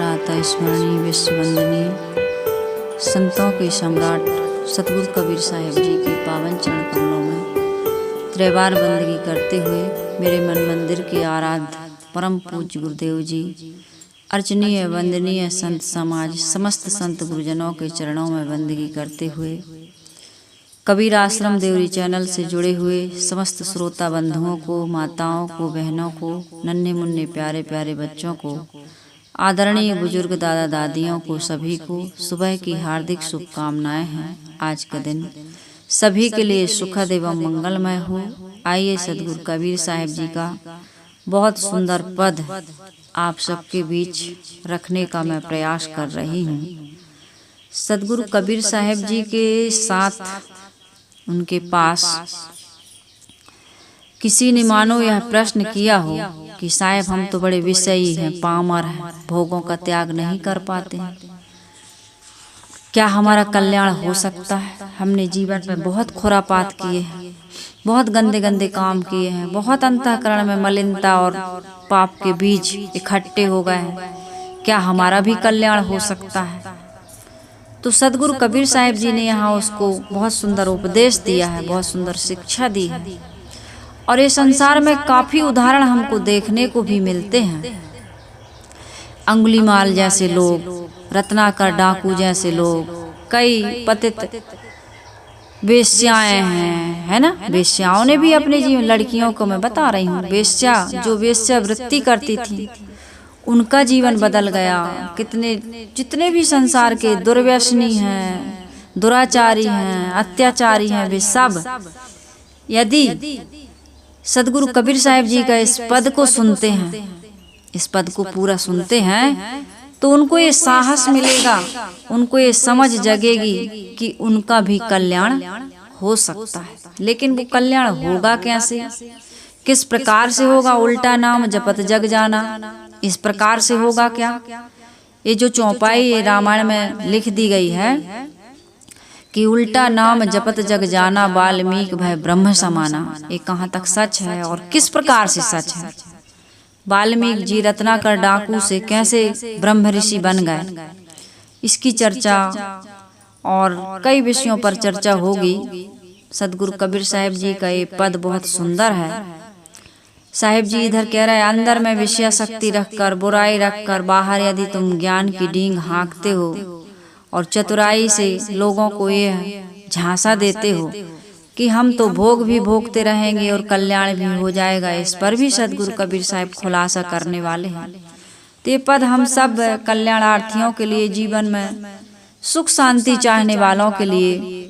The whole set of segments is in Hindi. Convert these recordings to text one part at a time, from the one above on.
प्रातः स्मरणीय विश्व वंदनीय संतों के सम्राट सतगुरु कबीर साहिब जी के पावन चरण कमलों में त्रैवार बंदगी करते हुए मेरे मन मंदिर के आराध्य परम पूज्य गुरुदेव जी, अर्चनीय वंदनीय संत समाज, समस्त संत गुरुजनों के चरणों में बंदगी करते हुए कबीर आश्रम देवरी चैनल से जुड़े हुए समस्त श्रोता बंधुओं को, माताओं को, बहनों को, नन्हे मुन्ने प्यारे प्यारे बच्चों को, आदरणीय बुजुर्ग दादा दादियों को, सभी को सुबह की हार्दिक शुभकामनाएं हैं। आज का दिन सभी के लिए सुखद एवं मंगलमय हो। आइए सदगुरु कबीर साहिब जी का बहुत सुंदर पद आप सबके बीच रखने का मैं प्रयास कर रही हूँ। सदगुरु कबीर साहिब जी के साथ उनके पास किसी ने मानो यह प्रश्न किया हो कि साहिब हम तो बड़े विषयी हैं, पामर हैं, भोगों का त्याग नहीं कर पाते हैं, क्या हमारा कल्याण हो सकता है? हमने जीवन में बहुत खुरापात किए हैं, बहुत गंदे गंदे काम किए हैं, बहुत अंतःकरण में मलिनता और पाप के बीज इकट्ठे हो गए हैं, क्या हमारा भी कल्याण हो सकता है? तो सदगुरु कबीर साहिब जी ने यहाँ उसको बहुत सुंदर उपदेश दिया है, बहुत सुंदर शिक्षा दी है। और ये संसार में काफी उदाहरण हमको देखने को भी मिलते हैं। अंगुलीमाल जैसे लोग, रत्नाकर डाकू जैसे लोग, कई पतित वेश्याएं हैं, है ना। वेश्याओं ने भी अपने जीवन, लड़कियों को मैं बता रही हूँ, वेश्या जो वेश्यावृत्ति करती थी उनका जीवन बदल गया। कितने जितने भी संसार के दुर्व्यसनी हैं, दुराचारी हैं, अत्याचारी हैं, वे सब यदि सदगुरु कबीर साहिब जी का इस पद को सुनते हैं, इस पद को पूरा सुनते हैं, तो उनको ये साहस मिलेगा, उनको ये समझ जगेगी कि उनका भी कल्याण हो सकता है। लेकिन वो कल्याण होगा कैसे, किस प्रकार से होगा? उल्टा नाम जपत जग जाना, इस प्रकार से होगा क्या? ये जो चौपाई रामायण में लिख दी गई है कि उल्टा नाम जपत जग जाना, वाल्मीकि भय ब्रह्म समाना, ये कहाँ तक सच है और किस प्रकार से सच है? वाल्मीकि जी रत्नाकर डाकू से कैसे ब्रह्म ऋषि बन गए, इसकी चर्चा और कई विषयों पर चर्चा होगी। सदगुरु कबीर साहिब जी का ये पद बहुत सुंदर है। साहिब जी इधर कह रहे हैं, अंदर में विषय शक्ति रखकर, बुराई रखकर, बाहर यदि तुम ज्ञान की डींग हाँकते हो और चतुराई से लोगों को ये झांसा देते हो कि हम तो भोग भी भोगते रहेंगे और कल्याण भी हो जाएगा, इस पर भी सदगुरु कबीर साहिब खुलासा करने वाले हैं। तो ये पद हम सब कल्याणार्थियों के लिए, जीवन में सुख शांति चाहने वालों के लिए,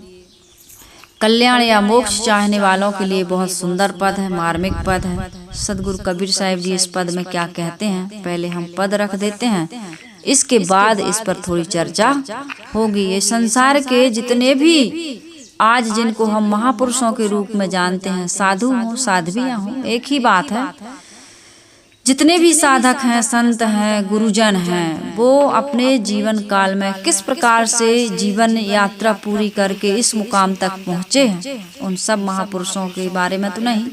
कल्याण या मोक्ष चाहने वालों के लिए बहुत सुंदर पद है, मार्मिक पद है। सदगुरु कबीर साहिब जी इस पद में क्या कहते हैं, पहले हम पद रख देते हैं, इसके बाद इस पर थोड़ी चर्चा होगी। ये संसार के जितने भी आज जिनको हम महापुरुषों के रूप में जानते हैं, साधु हों साध्वियाँ हों, एक ही बात है, जितने भी साधक हैं, संत हैं, गुरुजन हैं, वो अपने जीवन काल में किस प्रकार से जीवन यात्रा पूरी करके इस मुकाम तक पहुँचे हैं, उन सब महापुरुषों के बारे में तो नहीं,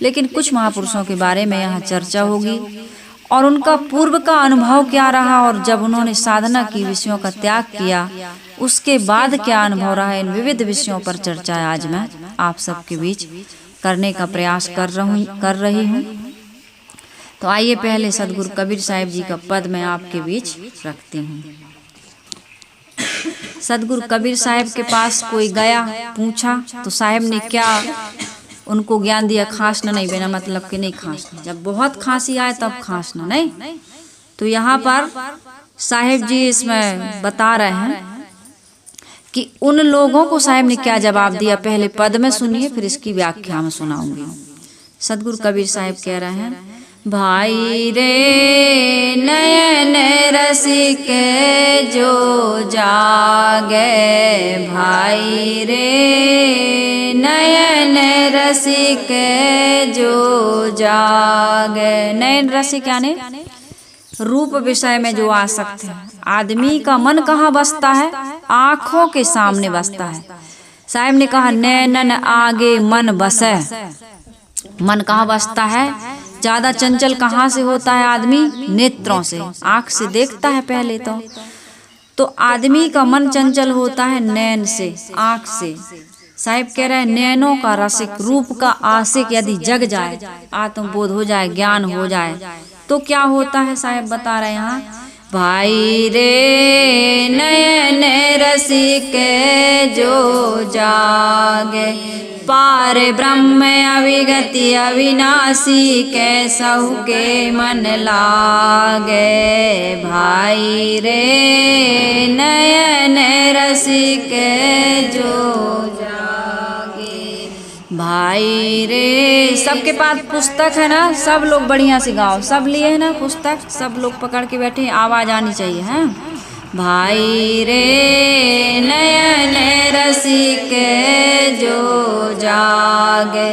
लेकिन कुछ महापुरुषों के बारे में यहाँ चर्चा होगी और उनका पूर्व का अनुभव क्या रहा और जब उन्होंने साधना की, विषयों का त्याग किया, उसके बाद क्या अनुभव रहा, इन विविध विषयों पर चर्चा आज मैं आप सबके बीच करने का प्रयास कर रही हूँ। तो आइए पहले सदगुरु कबीर साहिब जी का पद मैं आपके बीच रखती हूँ। सदगुरु कबीर साहिब के पास कोई गया, पूछा, तो साहिब ने क्या उनको ज्ञान दिया? खांसना नहीं, बिना मतलब के नहीं खांसना, जब बहुत खांसी आए तब खांसना नहीं। तो यहाँ पर साहिब जी इसमें बता रहे हैं कि उन लोगों को साहिब ने क्या जवाब दिया। पहले पद में सुनिए, फिर इसकी व्याख्या में सुनाऊंगी। सदगुरु कबीर साहिब कह रहे हैं, भाई रे नयन रसिक जो जागे, भाई रे नयन रसिक जो जागे। नयन रसिक यानी रूप विषय में जो आसक्त है। आदमी का मन कहाँ बसता है? आँखों के सामने बसता है। साहिब ने कहा नैनन आगे मन बसे। मन कहाँ बसता है? ज्यादा चंचल कहाँ से होता है आदमी? नेत्रों से, आँख से देखता है पहले तो आदमी का मन चंचल होता है नैन से, आँख से। साहिब कह रहे हैं नैनों का रसिक, रूप का आशिक यदि जग जाए, आत्मबोध हो जाए, ज्ञान हो जाए तो क्या होता है? साहिब बता रहे हैं यहाँ, भाई रे नयन रसिक जो जागे, पार ब्रह्म अविगति अविनाशी कैसहु के मन लागे। भाई रे नयन रसिक जो जागे, भाई रे। सबके पास पुस्तक है ना, सब लोग बढ़िया से गाओ, सब लिए है ना पुस्तक, सब लोग पकड़ के बैठे, आवाज आनी चाहिए है। भाई रे नयन रसिक जो जागे,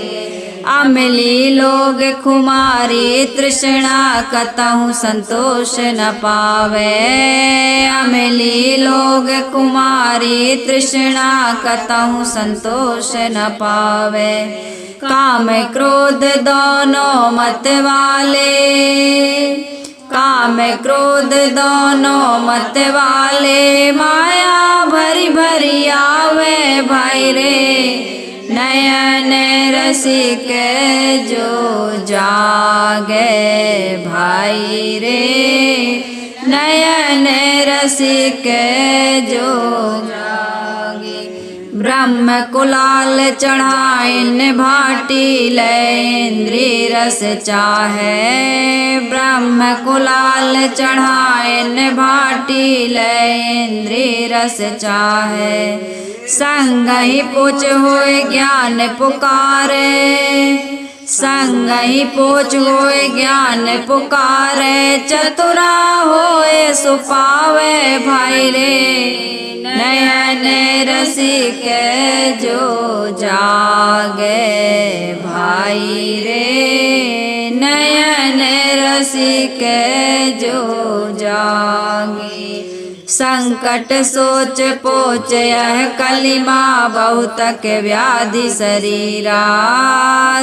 अमली लोग खुमारी तृष्णा कतहु संतोष न पावे। अमली लोग कुमारी तृष्णा कतहु संतोष न पावे। काम क्रोध दोनों मत वाले, काम क्रोध दोनों मत वाले, माया भरी भरी आवे। भाई रे नयन रसिक जो जागे, भाई रे नयन रसिक जो जागे। ब्रह्म कुलाल चढ़ाइन भाटी लेंद्री रस चाहे। ब्रह्म कुलाल चढ़ाइन भाटी लेंद्री रस चाहे। संग ही पूछ होए ज्ञान पुकारे, संग ही पूछ होए ज्ञान पुकारे। चतुरा होए सुपावे, भाई रे नयन रसिक जो जागे। भाई रे नयन रसिक जो जागे। संकट सोच पोच यह कलिमा, बहुतक व्याधि शरीरा।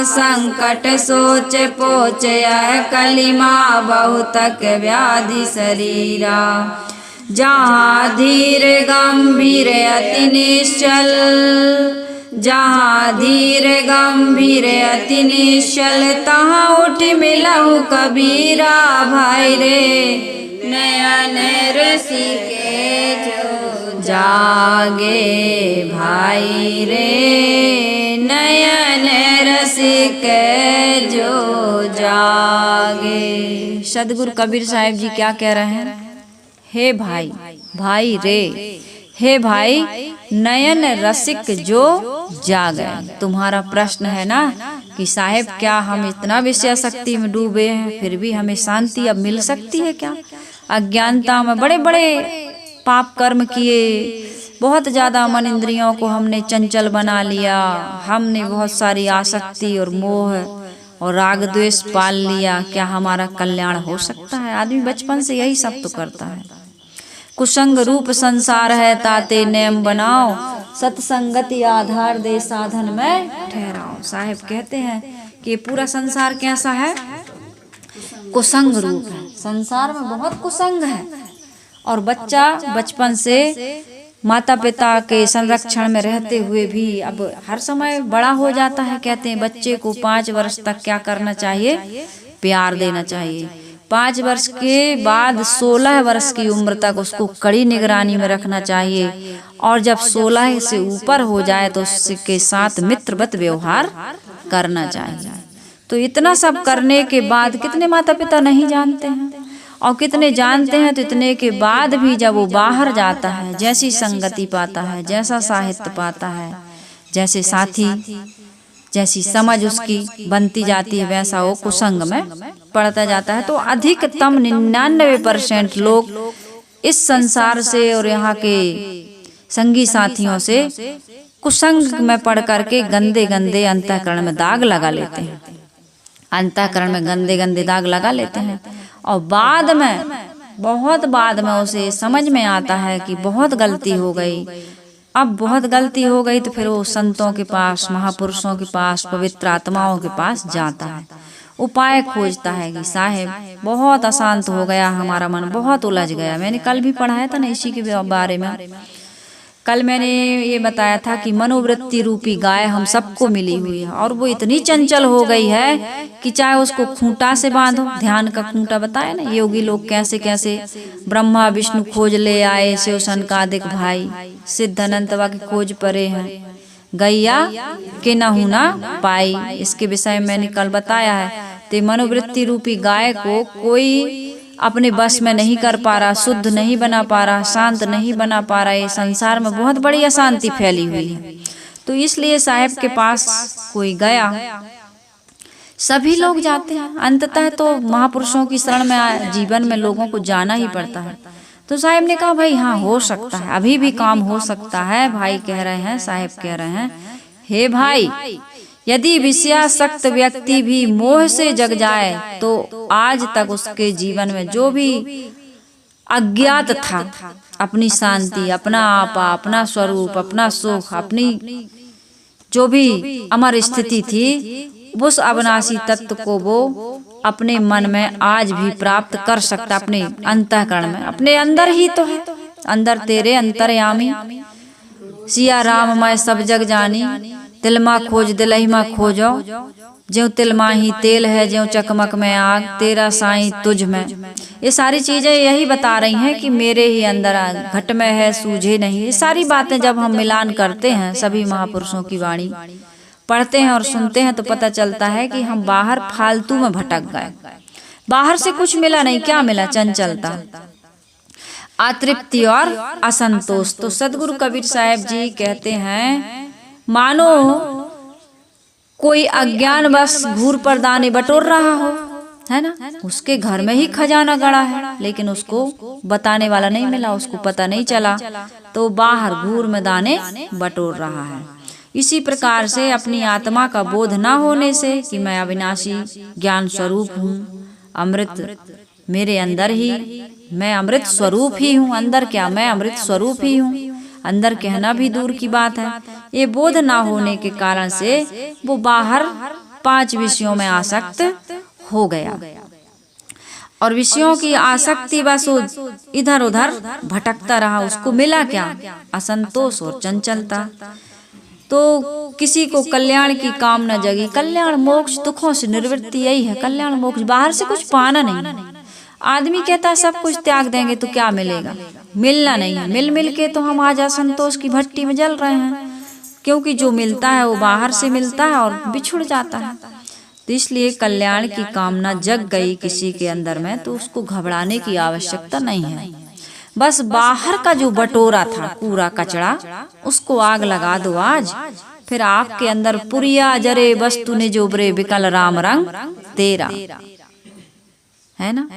संकट सोच पोच यह कलिमा, बहुतक व्याधि शरीरा। जहाँ धीर गंभीर अति निश्चल, जहाँ धीर गंभीर अति निश्चल, तहाँ उठ मिलहु कबीरा। भाई रे नयन रसिक जो जागे, भाई रे नयन रसिक जो जागे। सदगुरु कबीर साहिब जी क्या कह रहे हैं? हे भाई, भाई रे, हे भाई नयन रसिक जो जागे। तुम्हारा प्रश्न है ना कि साहेब क्या हम इतना विषय शक्ति में डूबे हैं, फिर भी हमें शांति अब मिल सकती है क्या? अज्ञानता में बड़े बड़े पाप कर्म किए, बहुत ज़्यादा मन इंद्रियों को हमने चंचल बना लिया, हमने बहुत सारी आसक्ति और मोह और राग द्वेष पाल लिया। क्या हमारा कल्याण हो सकता है? आदमी बचपन से यही सब तो करता है। कुसंग रूप संसार है, ताते नेम बनाओ, सत्संगति आधार दे साधन में ठहराओ। साहिब कहते हैं कि पूरा संसार कैसा है? कुसंग रूप है। संसार में बहुत कुसंग है और बच्चा बचपन से माता पिता के संरक्षण में रहते हुए भी अब हर समय बड़ा हो जाता है। कहते हैं बच्चे को 5 वर्ष तक क्या करना चाहिए? प्यार देना चाहिए। 5 वर्ष के बाद 16 वर्ष की उम्र तक उसको कड़ी निगरानी में रखना चाहिए और जब 16 से ऊपर हो जाए तो उसके साथ मित्रवत व्यवहार करना चाहिए। तो इतना सब करने के बाद कितने माता पिता नहीं जानते हैं और कितने जानते हैं तो इतने के बाद भी जब वो बाहर जाता है, जैसी संगति पाता है, जैसा साहित्य पाता है, जैसे साथी, जैसी समझ उसकी बनती जाती है, वैसा वो कुसंग में पड़ता जाता है। तो अधिकतम 99% लोग इस संसार से और यहाँ के संगी साथियों से कुसंग में पढ़ करके गंदे गंदे अंतःकरण में दाग लगा लेते हैं। अंतःकरण में गंदे गंदे दाग लगा लेते हैं और बाद में, बहुत बाद में उसे समझ में आता है कि बहुत गलती हो गई। अब बहुत गलती हो गई तो फिर वो संतों के पास, महापुरुषों के पास, पवित्र आत्माओं के पास जाता है। उपाय खोजता है कि साहेब बहुत अशांत हो गया हमारा मन, बहुत उलझ गया। मैंने कल भी पढ़ाया था ना इसी के बारे में। कल मैंने ये बताया था कि मनोवृत्ति रूपी गाय हम सबको मिली हुई है और वो इतनी चंचल हो गई है कि चाहे उसको खूंटा से बांधो, ध्यान का खूंटा बताया ना योगी लोग कैसे कैसे ब्रह्मा विष्णु खोज ले आए, शिव सनकादिक भाई सिद्ध अनंतवा की खोज परे हैं, गैया के नहु ना पाई। इसके विषय में मैंने कल बताया है। तो मनोवृत्ति रूपी गाय को कोई अपने बस में नहीं कर पा रहा, शुद्ध नहीं बना पा रहा, शांत नहीं बना पा रहा। ये संसार में बहुत बड़ी अशांति फैली हुई है। तो इसलिए साहेब के पास कोई गया, सभी लोग जाते हैं, अंततः तो महापुरुषों की शरण में जीवन में लोगों को जाना ही पड़ता है। तो साहेब ने कहा भाई हाँ हो सकता है, अभी भी काम हो सकता है। भाई कह रहे हैं, साहेब कह रहे हैं, हे भाई यदि विषयासक्त व्यक्ति भी मोह से जग जाए तो आज तक उसके जीवन में जो भी अज्ञात था, अपनी शांति, अपना आपा, अपना स्वरूप, अपना सुख, अपनी जो भी अमर स्थिति थी, उस अविनाशी तत्व को वो अपने मन में आज भी प्राप्त कर सकता। अपने अंतःकरण में, अपने अंदर ही तो है, अंदर तेरे अंतर्यामी सिया राम मैं सब जग जानी, तिलमा खोज दिलही में खोजो, ज्यों तिलमा ही तेल है, ज्यों चकमक में आग, तेरा साईं तुझ में। ये सारी चीजें यही बता रही हैं कि मेरे ही अंदर घट में है, सूझे नहीं। ये सारी बातें जब हम मिलान करते हैं, सभी महापुरुषों की वाणी पढ़ते हैं और सुनते हैं, तो पता चलता है कि हम बाहर फालतू में भटक गए, बाहर से कुछ मिला नहीं। क्या मिला? चंचलता, अतृप्ति और असंतोष। तो सदगुरु कबीर साहब जी कहते हैं, मानो कोई अज्ञान बस घूर पर दाने बटोर रहा हो, है ना, उसके घर में ही खजाना गड़ा है, लेकिन उसको बताने वाला नहीं मिला, उसको पता नहीं चला, तो बाहर घूर में दाने बटोर रहा है। इसी प्रकार से अपनी आत्मा का बोध ना होने से कि मैं अविनाशी ज्ञान स्वरूप हूँ, अमृत मेरे अंदर ही, मैं अमृत स्वरूप ही हूँ। अंदर क्या, मैं अमृत स्वरूप ही हूँ। अंदर कहना भी दूर की बात है। ये बोध ना होने के कारण से वो बाहर 5 विषयों में आसक्त हो गया और विषयों की आसक्ति बस इधर उधर भटकता रहा। उसको मिला क्या? असंतोष और चंचलता। तो किसी को कल्याण की कामना जगी, कल्याण मोक्ष दुखों से निवृत्ति, यही है कल्याण मोक्ष। बाहर से कुछ पाना नहीं। आदमी कहता है सब कुछ त्याग देंगे तो क्या मिलेगा? मिलना नहीं है। मिल मिल के तो हम आज असंतोष की भट्टी में जल रहे हैं, क्योंकि जो मिलता है वो बाहर से मिलता है और बिछुड़ जाता है। तो इसलिए कल्याण की कामना जग गई किसी के अंदर में, तो उसको घबराने की आवश्यकता नहीं है। बस बाहर का जो बटोरा था, कूड़ा कचरा, उसको आग लगा दो आज, फिर आपके अंदर पुरिया जरे वस्तु ने जो उबरे विकल राम रंग तेरा, है ना।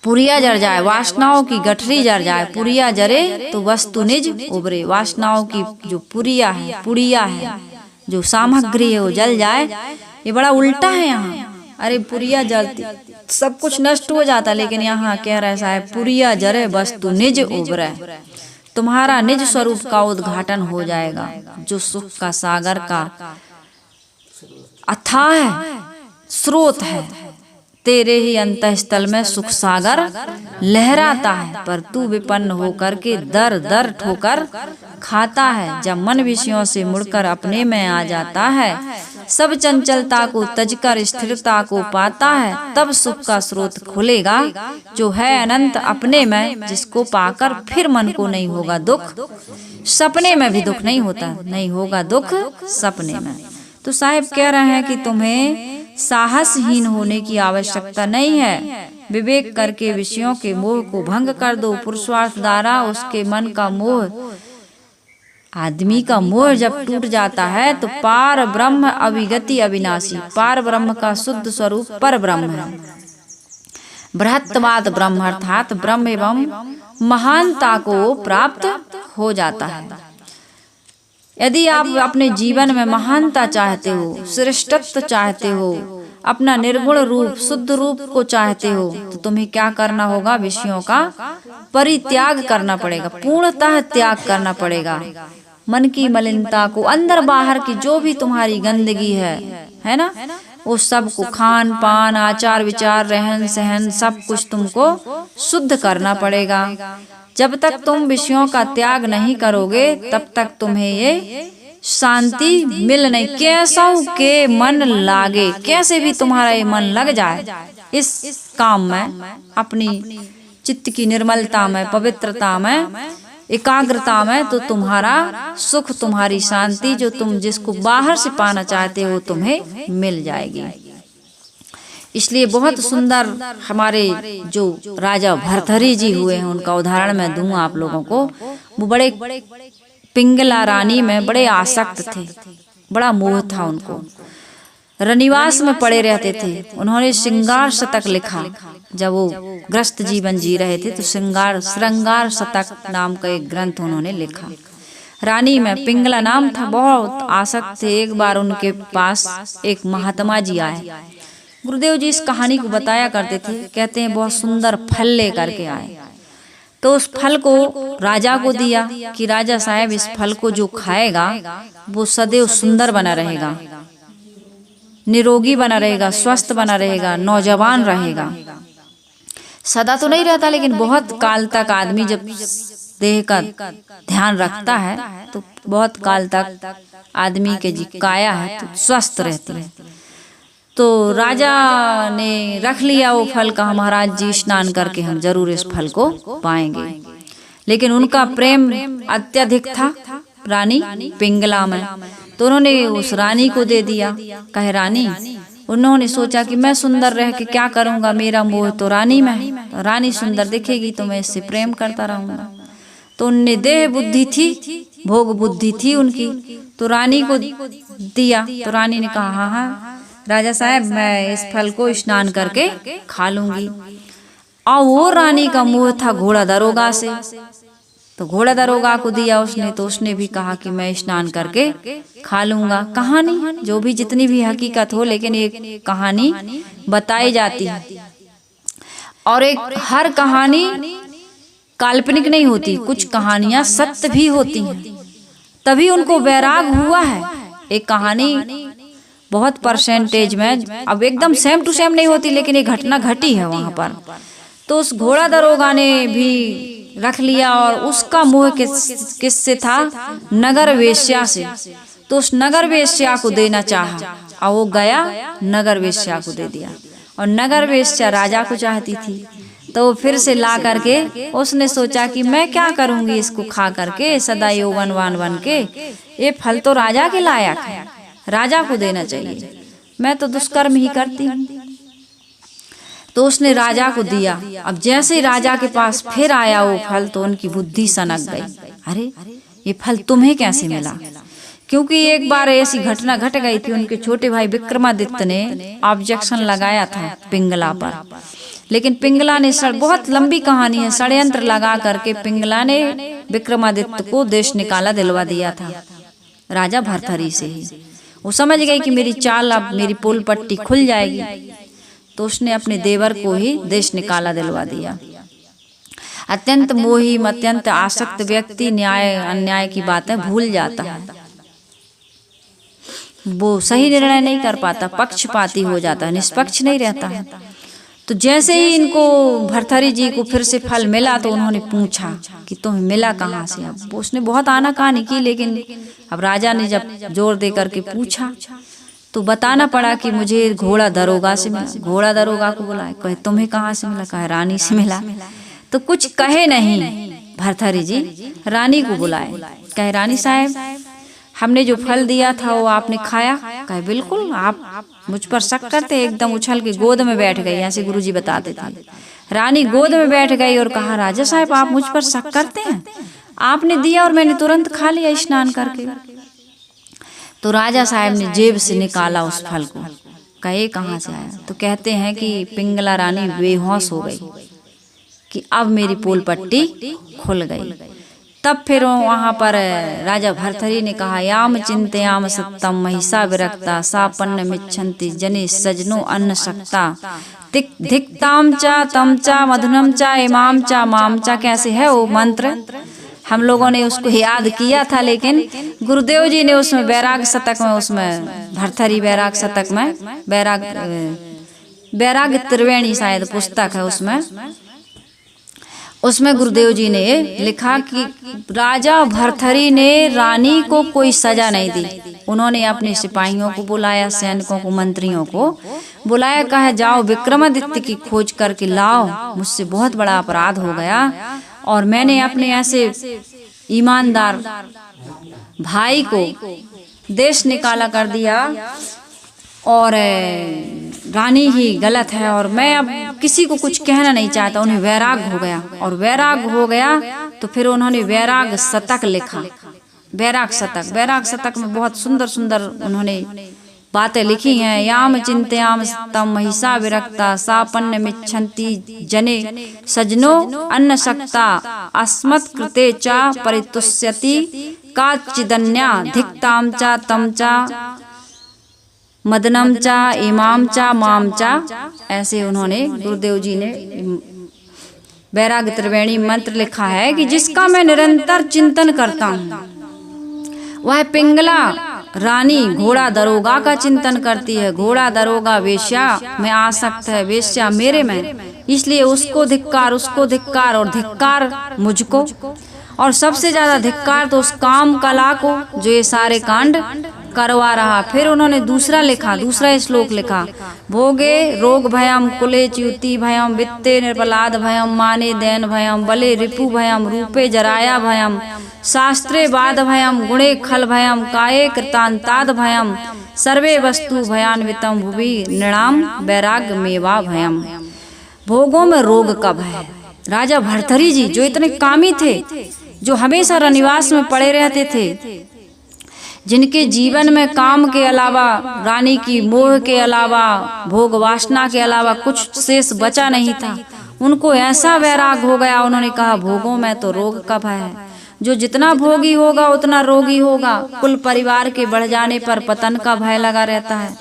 पुरिया जर जाए, वासनाओं की गठरी जर जाए, पुरिया जरे तो वस्तु निज उबरे। वासनाओं की जो पुरिया है, पुड़िया है, जो सामग्री है वो जल जाए। ये बड़ा उल्टा है यहाँ। अरे पुरिया जलती सब कुछ नष्ट हो जाता, लेकिन यहाँ कह रहा है साहब पुरिया जरे वस्तु निज उबरे। तुम्हारा निज स्वरूप का उद्घाटन हो जाएगा, जो सुख का सागर का अथाह स्रोत है। तेरे ही अंतःस्थल में सुख सागर लहराता है, पर तू विपन्न होकर के दर दर ठोकर खाता है। जब मन विषयों से मुड़कर अपने में आ जाता है, सब चंचलता को तजकर स्थिरता को पाता है, तब सुख का स्रोत खुलेगा जो है अनंत अपने में, जिसको पाकर फिर मन को नहीं होगा दुख। सपने में भी दुख नहीं होता, नहीं होगा दुख सपने में। तो साहिब कह रहे हैं कि तुम्हें साहसहीन होने की आवश्यकता नहीं है। विवेक करके विषयों के मोह को भंग कर दो। पुरुषार्थ द्वारा उसके मन का मोह, आदमी का मोह जब टूट जाता है तो पार ब्रह्म अविगति अविनाशी, पार ब्रह्म का शुद्ध स्वरूप पर ब्रह्म है। बृहत्तवाद ब्रह्म अर्थात ब्रह्म एवं महानता को प्राप्त हो जाता है। यदि आप अपने जीवन में महानता चाहते हो, श्रेष्ठत्व चाहते हो, अपना निर्गुण रूप शुद्ध रूप को चाहते हो, तो तुम्हें क्या करना होगा? विषयों का परित्याग करना पड़ेगा, पूर्णतः त्याग करना पड़ेगा। मन की मलिनता को, अंदर बाहर की जो भी तुम्हारी गंदगी है ना, उस सब को खान पान, आचार विचार, रहन सहन सब कुछ तुमको शुद्ध करना पड़ेगा। जब तक तुम विषयों का त्याग नहीं करोगे तब तक तुम्हें ये शांति मिल नहीं। कैसा के मन लागे, कैसे भी तुम्हारा ये मन लग जाए इस काम में, अपनी चित्त की निर्मलता में, पवित्रता में, एकाग्रता में, तो तुम्हारा सुख, तुम्हारी शांति जो तुम जिसको बाहर से पाना चाहते हो तुम्हें मिल जाएगी। इसलिए बहुत सुंदर हमारे जो राजा भर्तृहरि जी हुए हैं उनका उदाहरण मैं दूंगा आप लोगों को। वो बड़े पिंगला रानी में बड़े आसक्त थे, बड़ा मोह था उनको, रनिवास में पड़े रहते थे। उन्होंने श्रृंगार शतक लिखा जब वो ग्रस्त जीवन जी रहे थे, तो श्रृंगार शतक नाम का एक ग्रंथ उन्होंने लिखा। रानी में पिंगला नाम था, बहुत आसक्त थे। एक बार उनके पास एक महात्मा जी आए। गुरुदेव जी इस कहानी को बताया करते थे, कहते हैं बहुत सुंदर फल लेकर के आए, तो उस फल को राजा को दिया कि राजा साहब इस फल को जो खाएगा वो सदैव सुंदर बना रहेगा, निरोगी बना रहेगा, स्वस्थ बना रहेगा, नौजवान रहेगा। सदा तो नहीं रहता, लेकिन बहुत काल तक आदमी जब देह का ध्यान रखता है तो बहुत काल तक आदमी के जी काया है तो स्वस्थ रहती है। तो राजा ने रख लिया वो फल, कहा महाराज जी स्नान करके हम जरूर इस फल को पाएंगे। लेकिन उनका प्रेम अत्यधिक था रानी पिंगला में, तो उन्होंने उस रानी को दे दिया। कहे रानी, उन्होंने सोचा कि मैं सुंदर रह के क्या करूंगा, मेरा मोह तो रानी में है, तो रानी सुंदर दिखेगी तो मैं इससे प्रेम करता रहूंगा। तो उनने देह बुद्धि थी, भोग बुद्धि थी उनकी, तो रानी को दिया। तो रानी ने कहा हाँ हाँ राजा साहब मैं इस फल को स्नान करके खा लूंगी। और वो रानी का मोह था घोड़ा दरोगा से, तो घोड़ा दरोगा को दिया उसने, तो उसने भी कहा कि मैं स्नान करके खा लूंगा। कहानी जो भी जितनी भी हकीकत हो, लेकिन एक कहानी बताई जाती है, और एक हर कहानी काल्पनिक नहीं होती, कुछ कहानियां सत्य भी होती हैं, तभी उनको वैराग हुआ है। एक कहानी बहुत परसेंटेज में, अब एकदम सेम टू सेम नहीं होती, लेकिन एक घटना घटी है वहां पर। तो उस घोड़ा दरोगा ने भी रख लिया, और उसका मोह किससे था, नगर वेश्या से। तो उस नगर वेश्या को देना चाहा, और वो गया नगर वेश्या को दे दिया, और नगर वेश्या राजा को चाहती थी। तो फिर से ला करके उसने सोचा कि मैं क्या करूंगी इसको खा करके, सदा यौवनवान बन के, ये फल तो राजा के लायक है, राजा को देना चाहिए, मैं तो दुष्कर्म ही करती हूँ। तो उसने राजा को दिया। अब जैसे राजा के पास फिर आया वो फल, तो उनकी बुद्धि सनक गई, अरे ये फल तुम्हें कैसे मिला? क्योंकि एक बार ऐसी घटना घट गई थी, उनके छोटे भाई विक्रमादित्य ने ऑब्जेक्शन लगाया था पिंगला पर, लेकिन पिंगला ने बहुत लंबी कहानी है, षड्यंत्र लगा करके पिंगला ने विक्रमादित्य को देश निकाला दिलवा दिया था राजा भर्तृहरि से ही। वो समझ गई कि मेरी चाल, अब मेरी पोल पट्टी खुल जाएगी, तो उसने अपने देवर को ही देश निकाला दिलवा दिया। अत्यंत मोही, अत्यंत आसक्त व्यक्ति न्याय अन्याय की बातें भूल जाता है, वो सही निर्णय नहीं कर पाता, पक्षपाती हो जाता है, निष्पक्ष नहीं रहता है। तो जैसे ही इनको भर्तृहरि जी को फिर से फल मिला, तो उन्होंने पूछा कि तुम्हें मिला कहाँ से? अब उसने बहुत आनाकानी की, लेकिन अब राजा ने जब जोर दे करके पूछा तो बताना पड़ा कि मुझे घोड़ा दरोगा से मिला। घोड़ा दरोगा को बुलाए, कहे तुम्हें कहाँ से मिला? कहे रानी से मिला। तो कुछ कहे नहीं भर्तृहरि जी, रानी को बुलाए, कहे रानी साहब हमने जो फल दिया था वो आपने खाया? कहे बिल्कुल, आप मुझ पर शक करते? एकदम उछल के गोद में बैठ गई, ऐसे गुरुजी बताते थे। रानी गोद में बैठ गई और कहा राजा साहब आप मुझ पर शक करते हैं, आपने दिया और मैंने तुरंत खा लिया स्नान करके। तो राजा साहब ने जेब से निकाला उस फल को, कहे कहाँ से आया? तो कहते हैं कि पिंगला रानी बेहोश हो गई कि अब मेरी पोल पट्टी खुल गई। तब फिर वहां पर राजा भर्तृहरि ने कहा याम चिंतयाम सत्तम महिषा विरक्ता सापन्न मिच्छन्ति जने सजनो अन्न शक्ता धिक्ताम चा तम चा मधुनम चा इमाम चा माम चा। कैसे है वो मंत्र? हम लोगों ने उसको याद किया था, लेकिन गुरुदेव जी ने उसमें वैराग शतक में उसमें भरथरी वैराग शतक में, वैराग त्रिवेणी शायद पुस्तक है, उसमें गुरुदेव जी ने लिखा कि राजा भरथरी ने रानी को कोई सजा नहीं दी। उन्होंने अपने सिपाहियों को बुलाया, सैनिकों को, मंत्रियों को बुलाया, कहा जाओ विक्रमादित्य की खोज करके लाओ, मुझसे बहुत बड़ा अपराध हो गया और मैंने अपने ऐसे ईमानदार भाई को देश निकाला कर दिया और रानी ही गलत है और मैं अब किसी को कुछ कहना नहीं चाहता। उन्हें वैराग हो गया और वैराग हो गया तो फिर उन्होंने वैराग शतक लिखा। वैराग शतक में बहुत सुंदर सुंदर उन्होंने बातें लिखी हैं। याम चिंतयाम तम महिषा विरक्ता सापन्न मिच्छन्ति जने सजनो अन्न शक्ता अस्मत् कृते चा परितुष्यति काचिदन्या धिक्ताम चा तम चा मदनम चा इमाम चा माम चा। ऐसे उन्होंने गुरुदेव जी ने वैराग त्रिवेणी मंत्र लिखा है कि जिसका मैं निरंतर चिंतन करता हूँ वह पिंगला रानी घोड़ा दरोगा का चिंतन करती है। घोड़ा दरोगा वेश्या में आसक्त है, वेश्या मेरे में, इसलिए उसको धिक्कार और धिक्कार मुझको, और सबसे ज्यादा धिक्कार तो उस काम कला को जो ये सारे कांड करवा रहा। फिर उन्होंने दूसरा श्लोक लिखा, भोगे रोग भयम कुले च्युति भयम वित्ते निर्बलाद भयम माने दैन भयम बले रिपु भयम रूपे जराया भयम शास्त्रे वाद भयम गुणे खल भयम काये कृतांताद भयम सर्वे वस्तु भयान्वितम भुवि नृणाम वैराग मेवा भयम। भोगों में रोग का भय। राजा भरथरी जी जो इतने कामी थे, जो हमेशा रनिवास में पड़े रहते थे, जिनके जीवन में काम के अलावा, रानी की मोह के अलावा, भोग वासना के अलावा कुछ शेष बचा नहीं था, उनको ऐसा वैराग हो गया। उन्होंने कहा भोगों में तो रोग का भय है, जो जितना भोगी होगा उतना रोगी होगा। कुल परिवार के बढ़ जाने पर पतन का भय लगा रहता है,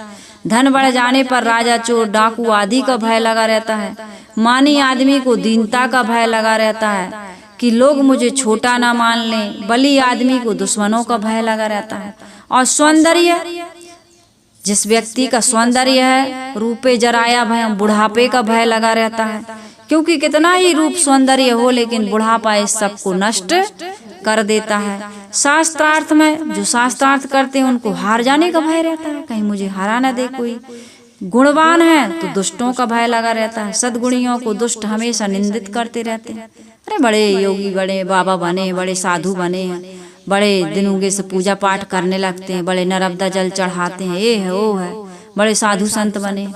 धन बढ़ जाने पर राजा चोर डाकू आदि का भय लगा रहता है, मानी आदमी को दीनता का भय लगा रहता है कि लोग मुझे छोटा ना मान लें, बली आदमी को दुश्मनों का भय लगा रहता है। और सौंदर्य, जिस व्यक्ति का सौंदर्य है, रूपे जराया भयम, बुढ़ापे का भय लगा रहता है, क्योंकि कितना ही रूप सौंदर्य हो लेकिन बुढ़ापा इस सबको नष्ट कर देता है। शास्त्रार्थ में जो शास्त्रार्थ करते हैं उनको हार जाने का भय रहता है, कहीं मुझे हरा न दे कोई। गुणवान है तो दुष्टों का भय लगा रहता है, सद्गुणियों को दुष्ट हमेशा निंदित करते रहते हैं। अरे बड़े योगी, बड़े बाबा बने, बड़े साधु बने हैं, बड़े दिनोगे से पूजा पाठ करने लगते हैं, बड़े नर्मदा जल चढ़ाते हैं, ये है वो है, बड़े साधु संत बने,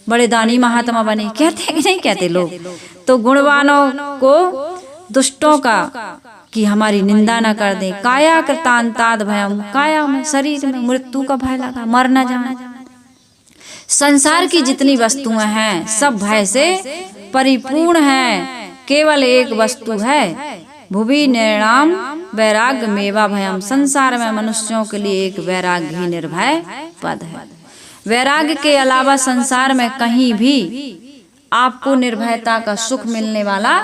बड़े दानी महात्मा बने, कहते हैं कि नहीं कहते लोग। तो गुणवानों को दुष्टों का कि हमारी निंदा न कर दे। काया कृतांताद भयम, काया में शरीर में मृत्यु का भय लगा, मर न जाए। संसार की जितनी वस्तुएं हैं सब भय से परिपूर्ण हैं, केवल एक वस्तु है भुवि निर्णाम वैराग मेवा भयम। संसार में मनुष्यों के लिए एक वैराग ही निर्भय पद है। वैराग के अलावा संसार में कहीं भी आपको निर्भयता का सुख मिलने वाला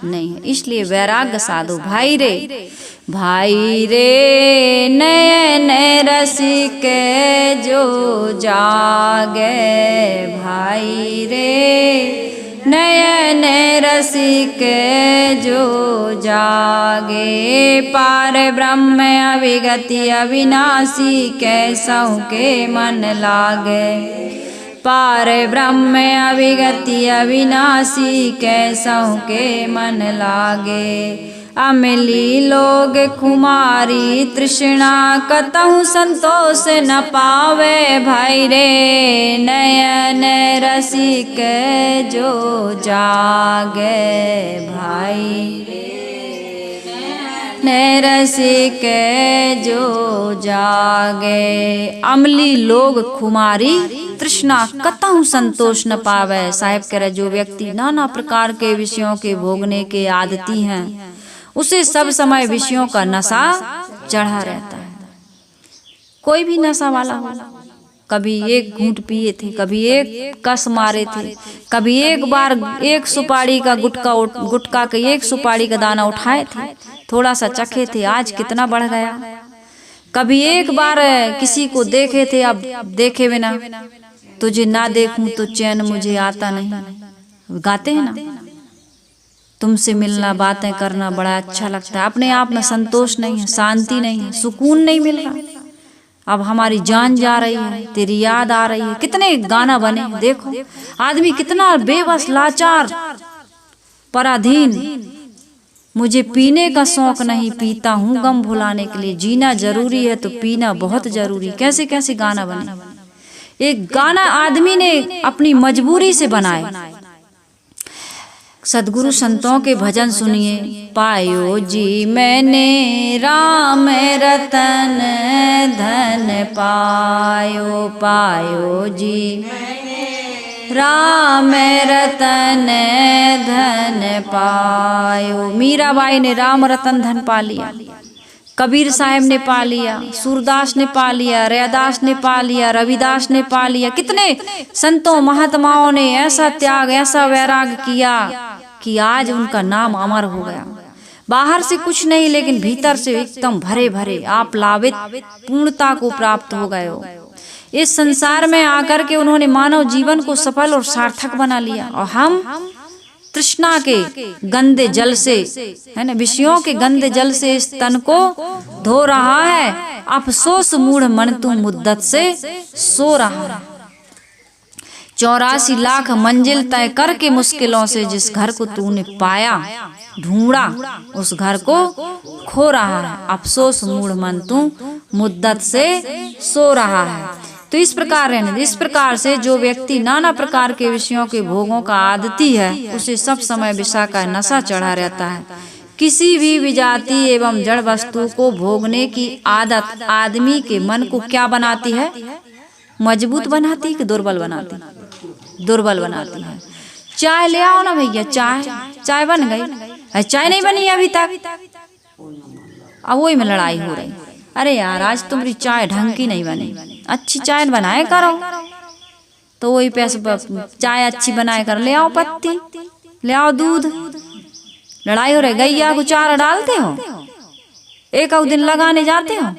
नहीं है, इसलिए वैराग साधो। भाई रे नयन रसिक जो जागे, भाई रे नयन रसिक जो जागे, पार ब्रह्म अविगति अविनाशी कैसहु के मन लागे। पार ब्रह्म अविगति अविनाशी कैसहु के मन लागे। अमली लोग खुमारी तृष्णा कतहु संतोष न पावे, भाई रे नयन रसिक जो जागे, भाई नयन रसिक जो जागे। अमली लोग खुमारी तृष्णा कतहु संतोष न पावे। साहिब कह रहे जो व्यक्ति नाना प्रकार के विषयों के भोगने के आदती हैं, उसे सब समय विषयों का नशा चढ़ा रहता है। कोई भी नशा वाला हो, कभी एक घूंट पिए थे, कभी एक कस मारे थे, कभी एक बार एक सुपारी का गुटखा के एक सुपारी का दाना उठाए थे, थोड़ा सा चखे थे, आज कितना बढ़ गया। कभी एक बार किसी को देखे थे, अब देखे बिना तुझे ना देखूं तो चैन मुझे आता नहीं। गाते हैं ना, तुमसे मिलना बातें करना बड़ा अच्छा लगता है, अपने आप में संतोष नहीं है, शांति नहीं है, सुकून नहीं मिल रहा। अब हमारी जान जा रही है, तेरी याद आ रही है। कितने गाना बने, देखो आदमी कितना बेबस, लाचार, पराधीन। मुझे पीने का शौक नहीं, पीता हूँ गम भुलाने के लिए। जीना जरूरी है तो पीना बहुत जरूरी। कैसे कैसे गाना बने। एक गाना आदमी ने अपनी मजबूरी से बनाया। सदगुरु संतों के भजन सुनिए। पायो जी मैंने राम रतन धन पायो, पायो जी राम रतन धन पायो। मीराबाई ने राम रतन धन पा लिया, कबीर साहब ने पा लिया, सूरदास ने पा लिया, रैदास ने पा लिया, रविदास ने पा लिया। कितने संतों महात्माओं ने ऐसा त्याग, ऐसा वैराग किया कि आज उनका नाम अमर हो गया। बाहर से कुछ नहीं, लेकिन भीतर से एकदम भरे भरे आप लावित पूर्णता को प्राप्त हो गए हो। इस संसार में आकर के उन्होंने मानव जीवन को सफल और सार्थक बना लिया। और हम तृष्णा के गंदे जल से, है ना, विषयों के गंदे जल से इस तन को धो रहा है। अफसोस मूढ़ मन तू मुद्दत से सो रहा है। 84 लाख मंजिल तय करके मुश्किलों से जिस घर को तूने पाया ढूंढा, उस घर को खो रहा है। अफसोस मूढ़ मन तू मुद्दत से सो रहा है। तो इस प्रकार से जो व्यक्ति नाना प्रकार के विषयों के भोगों का आदती है, उसे सब समय विषय का नशा चढ़ा रहता है। किसी भी विजाति एवं जड़ वस्तु को भोगने की आदत आदमी के मन को क्या बनाती है? मजबूत बनाती कि दुर्बल बनाती? दुर्बल बनाती है। चाय ले आओ ना भैया, चाय बन गई, चाय नहीं बनी अभी तक, अब वही में लड़ाई हो रही। अरे यार, आज तुम्हारी चाय ढंग की नहीं बनी, अच्छी चाय बनाए करो। तो वही पैसे, चाय अच्छी बनाए कर, ले आओ पत्ती, ले आओ दूध, लड़ाई हो रही। गैया को चारा डालते हो, एक दिन लगाने जाते हो।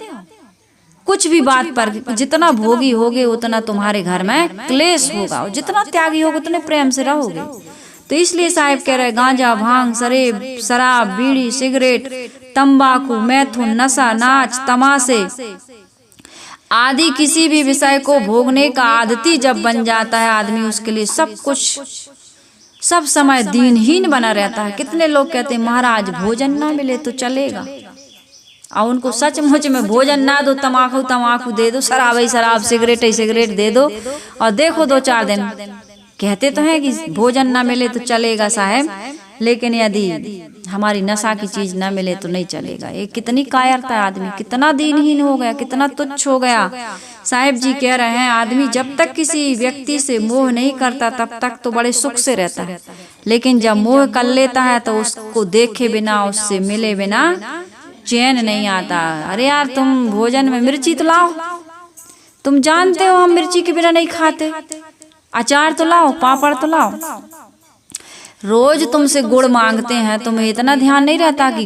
कुछ भी बात पर जितना भोगी होगे उतना तुम्हारे घर में क्लेश होगा, और जितना त्यागी होगा उतने प्रेम से रहोगे। तो इसलिए साहिब कह रहे, गांजा, भांग, शराब, बीड़ी, सिगरेट, तंबाकू, मैथुन, नशा, नाच, तमाशे आदि किसी भी विषय को भोगने का आदती जब बन जाता है आदमी, उसके लिए सब कुछ सब समय दीनहीन बना रहता है। कितने लोग कहते हैं महाराज भोजन ना मिले तो चलेगा, और उनको सचमुच में भोजन ना दो, तमाकू दे दो, शराब, सिगरेट दे दो, और देखो 2-4 दिन कहते तो हैं कि भोजन ना मिले तो चलेगा साहब, लेकिन यदि हमारी नशा की चीज ना मिले तो नहीं चलेगा। ये कितनी कायरता है, आदमी कितना दीनहीन हो गया, कितना तुच्छ हो गया। साहिब जी कह रहे हैं, आदमी जब तक किसी व्यक्ति से मोह नहीं करता तब तक तो बड़े सुख से रहता है, लेकिन जब मोह कर लेता है तो उसको देखे बिना, उससे मिले बिना चैन नहीं आता। अरे यार, तुम भोजन में मिर्ची तो लाओ, तुम जानते हो हम मिर्ची के बिना नहीं खाते। अचार तो लाओ, पापड़ तो लाओ। रोज तुमसे गुड़ मांगते हैं, तुम्हें इतना ध्यान नहीं रहता कि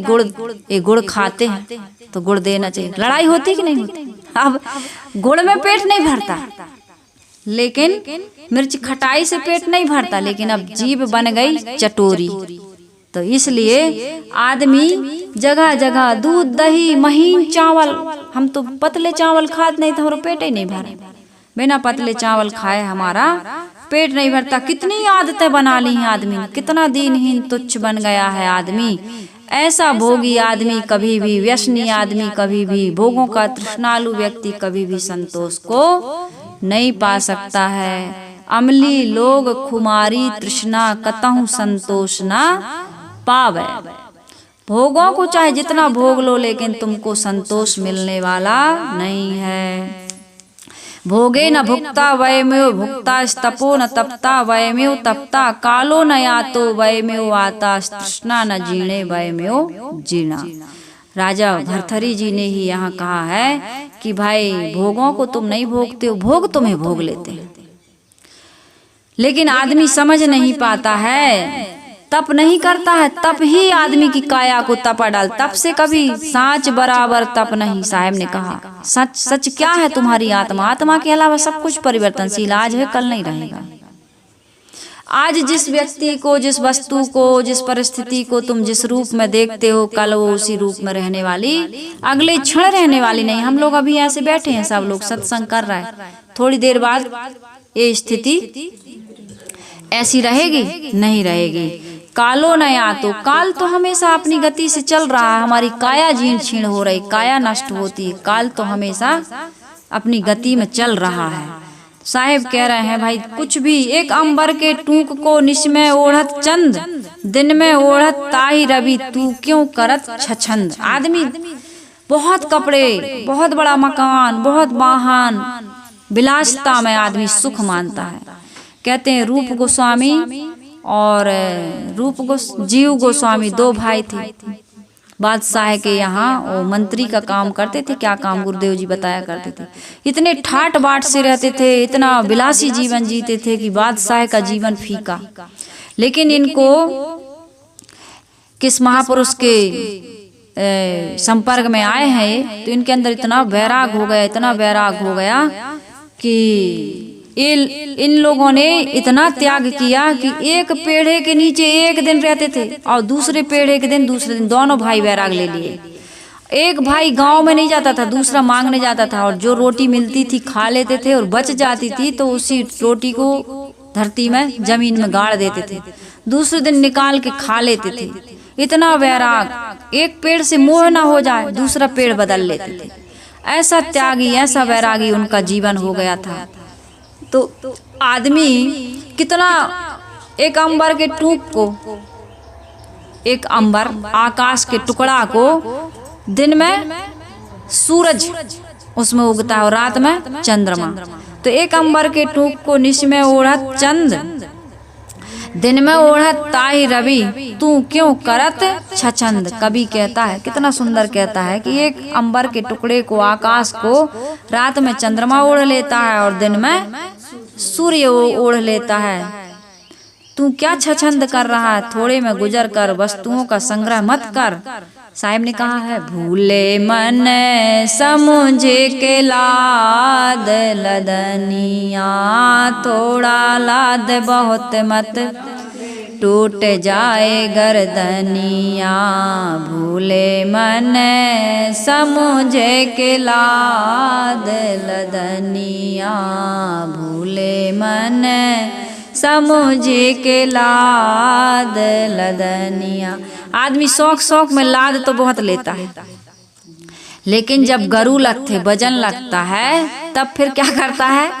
गुड़ खाते हैं तो गुड़ देना चाहिए। लड़ाई होती कि नहीं होती? अब गुड़ में पेट नहीं भरता, लेकिन मिर्च खटाई से पेट नहीं भरता, लेकिन अब जीभ बन गई चटोरी। तो इसलिए आदमी जगह जगह दूध, दही, महीन चावल, हम तो पतले चावल खाते नहीं तो हमारा पेट ही नहीं भरा। बिना पतले चावल खाए हमारा पेट नहीं भरता। कितनी आदतें बना ली हैं आदमी ने, कितना दीनहीन तुच्छ बन गया है आदमी। ऐसा भोगी आदमी कभी भी, व्यसनी आदमी कभी भी, भोगों का तृष्णालु व्यक्ति कभी भी संतोष को नहीं पा सकता है। अमली लोग खुमारी तृष्णा कतहु संतोष ना पावे। भोगों को चाहे जितना भोग लो, लेकिन तुमको संतोष मिलने वाला नहीं है। भोगे न भुक्ता वयमेव भुक्ता, तपो न तपता वयमेव तपता, कालो न यातो वयमेव आता, तृष्णा न जीणे वयमेव जीना। राजा भरथरी जी ने ही यहाँ कहा है कि भाई भोगों को तुम नहीं भोगते हो, भोग तुम्हें भोग लेते हैं। लेकिन आदमी समझ नहीं पाता है तप नहीं करता है तब ही आदमी की काया को तपा डाल। तप से कभी सांच बराबर तप नहीं। साहब ने कहा सच सच क्या है तुम्हारी आत्मा? आत्मा के अलावा सब कुछ परिवर्तनशील, आज है कल नहीं रहेगा। आज जिस व्यक्ति को, जिस वस्तु को, जिस परिस्थिति को तुम जिस रूप में देखते हो, कल वो उसी रूप में रहने वाली, अगले क्षण रहने वाली नहीं। हम लोग अभी ऐसे बैठे हैं, सब लोग सत्संग कर रहा है, थोड़ी देर बाद ये स्थिति ऐसी रहेगी? नहीं रहेगी। कालो नया तो काल तो हमेशा अपनी गति से चल रहा है। हमारी काया जीर्ण क्षीण हो रही, काया नष्ट होती है, काल तो हमेशा अपनी गति में चल रहा है। साहेब कह रहे हैं भाई कुछ भी, एक अंबर के टूक को निश में ओढ़त चंद, दिन में ओढ़त ताही रवि, तू क्यों करत छछंद। आदमी बहुत कपड़े, बहुत बड़ा मकान, बहुत वाहन, विलासिता में आदमी सुख मानता है। कहते हैं रूप गोस्वामी और जीव गोस्वामी दो भाई थे। बादशाह के यहाँ वो मंत्री का काम करते थे। क्या काम? गुरुदेव जी बताया करते थे। इतने ठाट बाट से रहते थे, इतना विलासी जीवन जीते थे कि बादशाह का जीवन फीका। लेकिन इनको किस महापुरुष के संपर्क में आए हैं तो इनके अंदर इतना वैराग हो गया, इतना वैराग हो गया कि इन लोगों ने इतना त्याग किया कि एक पेड़े के नीचे एक दिन रहते थे और दूसरे पेड़े के दिन दूसरे दिन, दोनों भाई वैराग ले लिए। एक भाई गांव में नहीं जाता था, दूसरा मांगने जाता था, और जो रोटी मिलती थी खा लेते थे, और बच जाती थी तो उसी रोटी को धरती में, जमीन में गाड़ देते थे, दूसरे दिन निकाल के खा लेते थे। इतना वैराग, एक पेड़ से मोह ना हो जाए दूसरा पेड़ बदल लेते थे। ऐसा त्यागी, ऐसा वैरागी उनका जीवन हो गया था। तो आदमी कितना, एक अंबर के टूक को, एक अंबर आकाश के टुकड़ा को दिन में सूरज उसमें उगता है और रात में चंद्रमा। तो एक अंबर के टूक को निश में ओढ़त चंद, दिन में ओढ़त ताही रवि, तू क्यों करत छछंद। कवि कहता है, कितना सुंदर कहता है कि एक अंबर के टुकड़े को, आकाश को रात में चंद्रमा ओढ़ लेता है और दिन में सूर्य ओढ़ लेता है। तू क्या छछंद कर रहा है? थोड़े में गुजर कर, वस्तुओं का संग्रह मत कर। साहिब ने कहा है भूले मन समझे के लाद लदनिया, थोड़ा लाद बहुत मत टूट जाए गर्दनिया। भूले मन समझे के लाद लदनिया, भूले मन समझे के लाद लदनिया। आदमी शौक में लाद तो बहुत लेता है, लेकिन जब गरु लगते, वजन लगता है, तब फिर क्या करता है?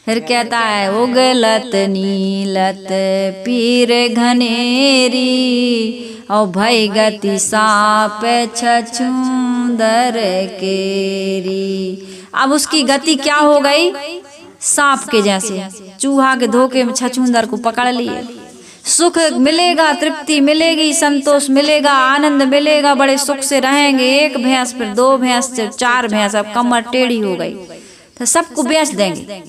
फिर कहता है उगलत नीलत पीर घनेरी, और भय गति साप छछूंदर केरी। अब उसकी गति क्या हो गई? सांप के जैसे, चूहा के धोखे में छछूंदर को पकड़ लिए। सुख मिलेगा, तृप्ति मिलेगी, संतोष मिलेगा, आनंद मिलेगा, बड़े सुख से रहेंगे। एक भैंस, फिर दो भैंस, फिर चार भैंस, अब कमर टेढ़ी हो गई तो सबको बेच देंगे।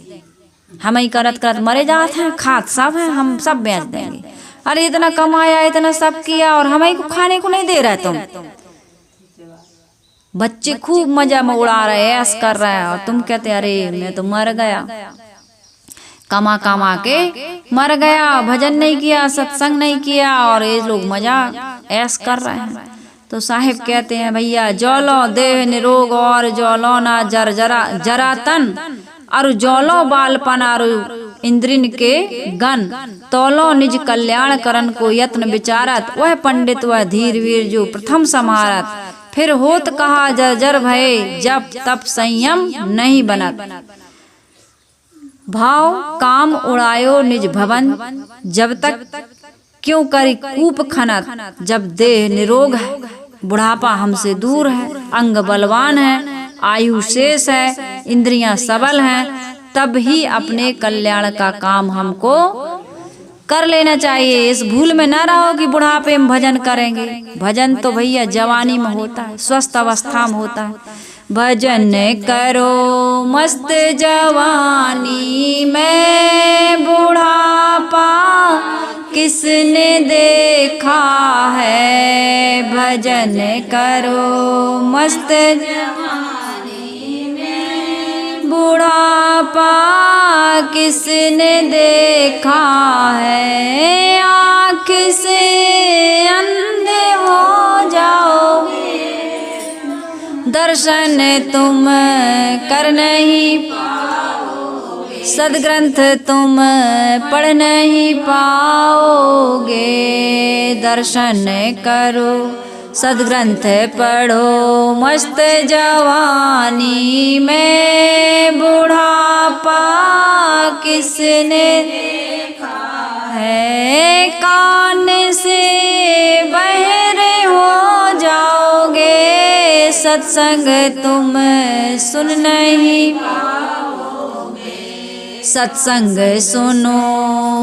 हम ही करत करत मरे जाते हैं, खात सब हैं, हम सब बेच देंगे। अरे इतना कमाया, इतना सब किया, और हमें को खाने को नहीं दे रहे तुम। बच्चे खूब मजा में उड़ा रहे हैं, ऐश कर रहे हैं, और तुम कहते अरे मैं तो मर गया, कमा कमा के मर गया, भजन नहीं किया, सत्संग नहीं किया, और ये लोग मजा ऐश कर रहे हैं। तो साहिब कहते हैं भैया, जौलो देह निरोग और जौलो ना जर जरा तन, और जौलो बालपन और इंद्रिन के गन, तौलो निज कल्याण करन को यत्न विचारत, वह पंडित वह धीर वीर जो प्रथम समारत। फिर होत कहा जर जर भय, जब तब संयम नहीं बनत। भाव काम उड़ायो निज भवन, जब तक क्यों करी कूप खनत। जब देह निरोग है, बुढ़ापा हमसे दूर है, अंग बलवान है, आयु शेष है, इंद्रियां सबल हैं, तब ही अपने कल्याण का काम हमको कर लेना चाहिए। इस भूल में ना रहो कि बुढ़ापे में भजन करेंगे। भजन तो भैया जवानी में होता है, स्वस्थ अवस्था में होता है। भजन करो मस्त जवानी में, बुढ़ापा किसने देखा है, भजन करो मस्त जवानी में। बुढ़ापा किसने देखा है, आँख से अंधे हो जाओगे। दर्शन तुम कर नहीं पाओगे, सदग्रंथ तुम पढ़ नहीं पाओगे। दर्शन करो सदग्रंथ पढ़ो मस्त जवानी में। बुढ़ापा किसने देखा है, कान से बहरे हो जाओगे। सत्संग तुम सुन नहीं पाओगे, सत्संग सुनो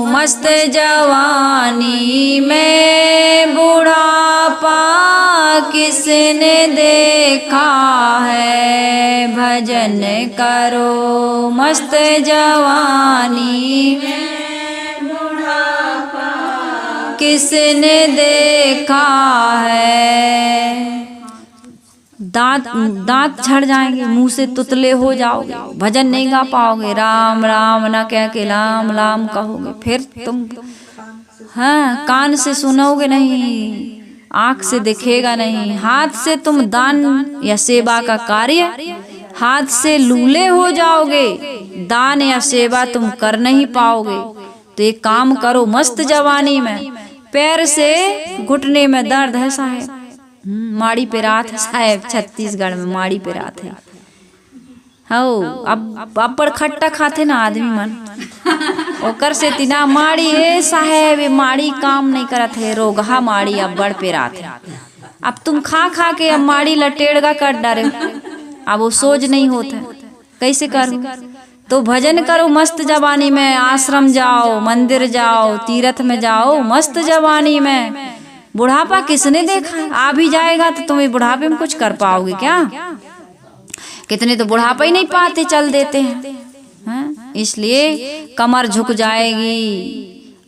मस्त जवानी में। बुढ़ापा किसने देखा है, भजन करो मस्त जवानी में। बुढ़ापा किसने देखा है। दांत झड़ जाएंगे, मुंह से तुतले हो जाओगे, भजन नहीं गा पाओगे। राम राम ना कह के लाम लाम कहोगे। फिर तुम हाँ कान से सुनोगे नहीं, आँख से दिखेगा नहीं, हाथ से तुम दान या सेवा का कार्य, हाथ से लूले हो जाओगे। दान या सेवा तुम कर नहीं पाओगे। तो एक काम करो मस्त जवानी में। पैर से घुटने में दर्द है साहेब, माड़ी पे रात है साहेब, छत्तीसगढ़ में माड़ी पे रात है। हो अब पर खट्टा खाते ना आदमी मन, ओकर से तिना माड़ी है साहेब, माड़ी काम नहीं करत है, रोगहा माड़ी अब बड़ पे रात है। अब तुम खा खा के अब माड़ी लटेड़गा कर डरे, अब वो सोच नहीं होता है कैसे करूं। तो भजन करो मस्त जवानी में, आश्रम जाओ, मंदिर जाओ, तीर्थ में जाओ मस्त जवानी में। बुढ़ापा किसने देखा है, आ भी जाएगा तो तुम बुढ़ापे में कुछ कर पाओगे क्या। कितने तो बुढ़ापा ही नहीं पाते, चल देते हैं। इसलिए कमर झुक जाएगी,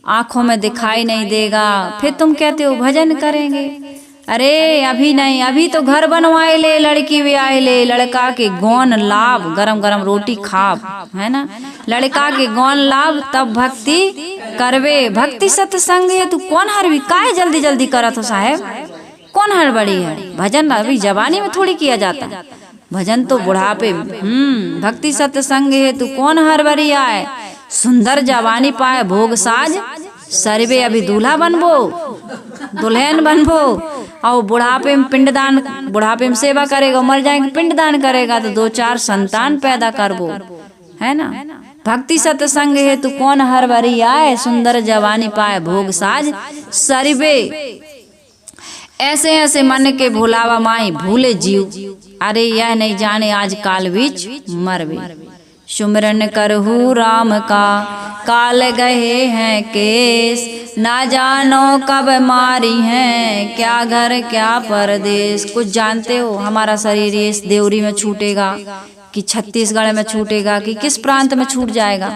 आंखों में दिखाई नहीं देगा, फिर तुम कहते हो भजन करेंगे। अरे अभी नहीं, अभी तो घर बनवाए ले, लड़की भी आए ले, लड़का के गौन लाभ, गरम गरम रोटी खाब, है ना। लड़का के गौन लाभ तब भक्ति करवे। भक्ति सत्संग है, तू कौन हरवी काहे जल्दी जल्दी करत हो साहेब, कौन हड़बड़ी है। भजन अभी जवानी में थोड़ी किया जाता, भजन तो बुढ़ापे में। भक्ति सत्संग है, तू कौन हड़बड़ी आए। सुंदर जवानी पाए भोग साज, सर्वे अभी दूल्हा बनबो, दुल्हन बनबो। और बुढ़ापे में पिंडदान, बुढ़ापे में सेवा करेगा, मर जाएंगे पिंडदान करेगा तो 2-4 संतान पैदा करबो, है ना। भक्ति सत्संग है, तू कौन हरबरी आए। सुंदर जवानी पाए भोग साज सर्वे। ऐसे ऐसे मन के भुलावा माई भूले जीव, अरे यह नहीं जाने आज काल बीच मरवे। सुमिरन करहु राम का काल गए हैं केस, ना जानो कब मारी हैं, क्या घर क्या परदेश। कुछ जानते हो हमारा शरीर इस देवरी में छूटेगा कि छत्तीसगढ़ में छूटेगा कि किस प्रांत में छूट जाएगा।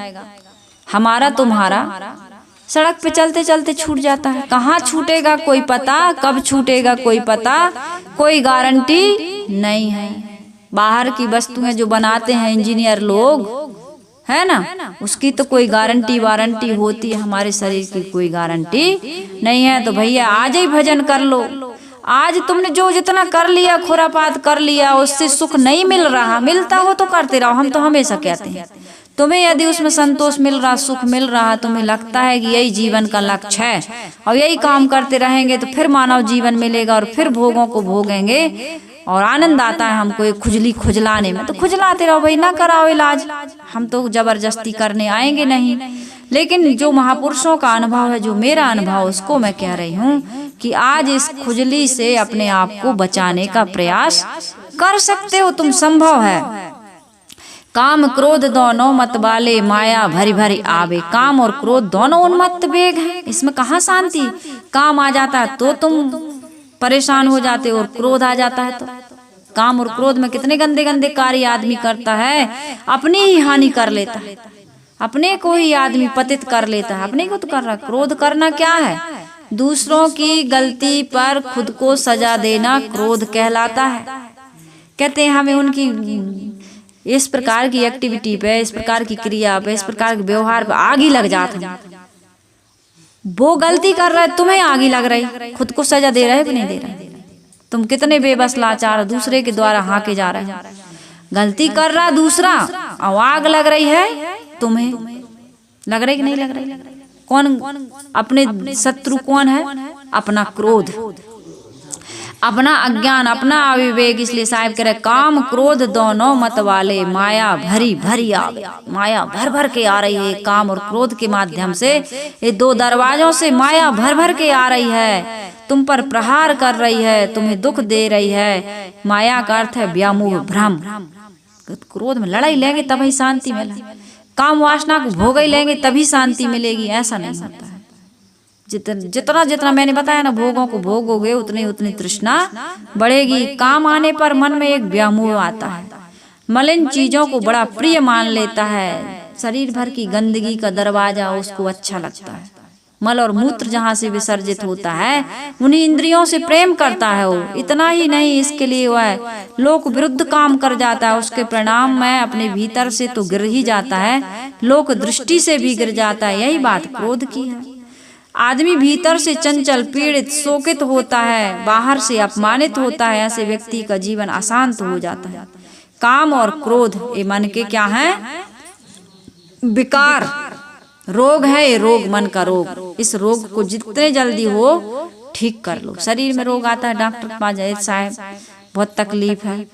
हमारा तुम्हारा सड़क पे चलते चलते छूट जाता है, कहाँ छूटेगा कोई पता, कब छूटेगा कोई पता, कोई गारंटी नहीं है। बाहर की वस्तुएं जो बनाते हैं इंजीनियर लोग, है ना, उसकी तो कोई गारंटी वारंटी होती है, हमारे शरीर की कोई गारंटी नहीं है। तो भैया आज ही भजन कर लो। आज तुमने जो जितना कर लिया, खुरापात कर लिया, उससे सुख नहीं मिल रहा, मिलता हो तो करते रहो। हम तो हमेशा कहते हैं, तुम्हें यदि उसमें संतोष मिल रहा, सुख मिल रहा, तुम्हें लगता है कि यही जीवन का लक्ष्य है और यही काम करते रहेंगे तो फिर मानव जीवन मिलेगा और फिर भोगों को भोगेंगे और आनंद आता है हमको एक खुजली खुजलाने में, तो खुजलाते रहो भाई, ना कराओ इलाज। हम तो जबरदस्ती करने आएंगे नहीं। लेकिन जो महापुरुषों का अनुभव है, जो मेरा अनुभव, उसको मैं कह रही हूँ कि आज इस खुजली से अपने आप को बचाने का प्रयास कर सकते हो तुम, संभव है। काम क्रोध दोनों मत वाले, माया भरी भरी आवे। काम और क्रोध दोनों उन्मत्त वेग हैं, इसमें कहाँ शांति। काम आ जाता है तो तुम परेशान हो जाते हो और क्रोध आ जाता है तो। काम और क्रोध में कितने गंदे गंदे कार्य आदमी करता है, अपनी ही हानि कर लेता है। अपने को ही आदमी पतित कर लेता है, अपने को तो कर रहा। क्रोध करना क्या है? दूसरों की गलती पर खुद को सजा देना क्रोध कहलाता है। कहते हैं हमें उनकी इस प्रकार की एक्टिविटी पे, इस प्रकार की क्रिया पे, इस प्रकार के व्यवहार पे आग ही लग जाता है। वो गलती कर रहा है, तुम्हें आग ही लग रही, खुद को सजा दे रहे कि नहीं दे रहे? तुम कितने बेबस लाचार दूसरे के द्वारा हाके जा रहे हैं। गलती कर रहा दूसरा और आग लग रही है तुम्हें। लग रही कि नहीं लग रही? कौन अपने शत्रु कौन है? अपना क्रोध, अपना अज्ञान, अपना अविवेक। इसलिए साहिब कह रहे काम क्रोध दोनों मत वाले, माया भरी भरी आवे। माया भर भर के आ रही है, काम और क्रोध के माध्यम से। ये दो दरवाजों से माया भर भर के आ रही है, तुम पर प्रहार कर रही है, तुम्हें दुख दे रही है। माया का अर्थ है व्यामोह, भ्रम। क्रोध में लड़ाई लेंगे तभी शांति मिले, काम वासना को भोग ही लेंगे तभी शांति मिलेगी, ऐसा नहीं होता है। जितना जितना मैंने बताया ना, भोगों को भोगोगे उतनी उतनी तृष्णा बढ़ेगी। काम आने पर मन में एक व्यामोह आता है, मलिन चीजों को बड़ा प्रिय मान लेता है। शरीर भर की गंदगी का दरवाजा उसको अच्छा लगता है। मल और मूत्र जहाँ से विसर्जित होता है उन्हीं इंद्रियों से प्रेम करता है वो। इतना ही नहीं, इसके लिए वह लोक विरुद्ध काम कर जाता है। उसके परिणाम में अपने भीतर से तो गिर ही जाता है, लोक दृष्टि से भी गिर जाता है। यही बात क्रोध की है। आदमी भीतर से चंचल, पीड़ित, शोकित होता है, बाहर से अपमानित होता है। ऐसे व्यक्ति का जीवन अशांत हो जाता है। काम और क्रोध ये मन के क्या है? विकार, रोग है। ये रोग मन का रोग। इस रोग को जितने जल्दी हो ठीक कर लो। शरीर में रोग आता है, डॉक्टर के पास जाए, साहब बहुत तकलीफ है,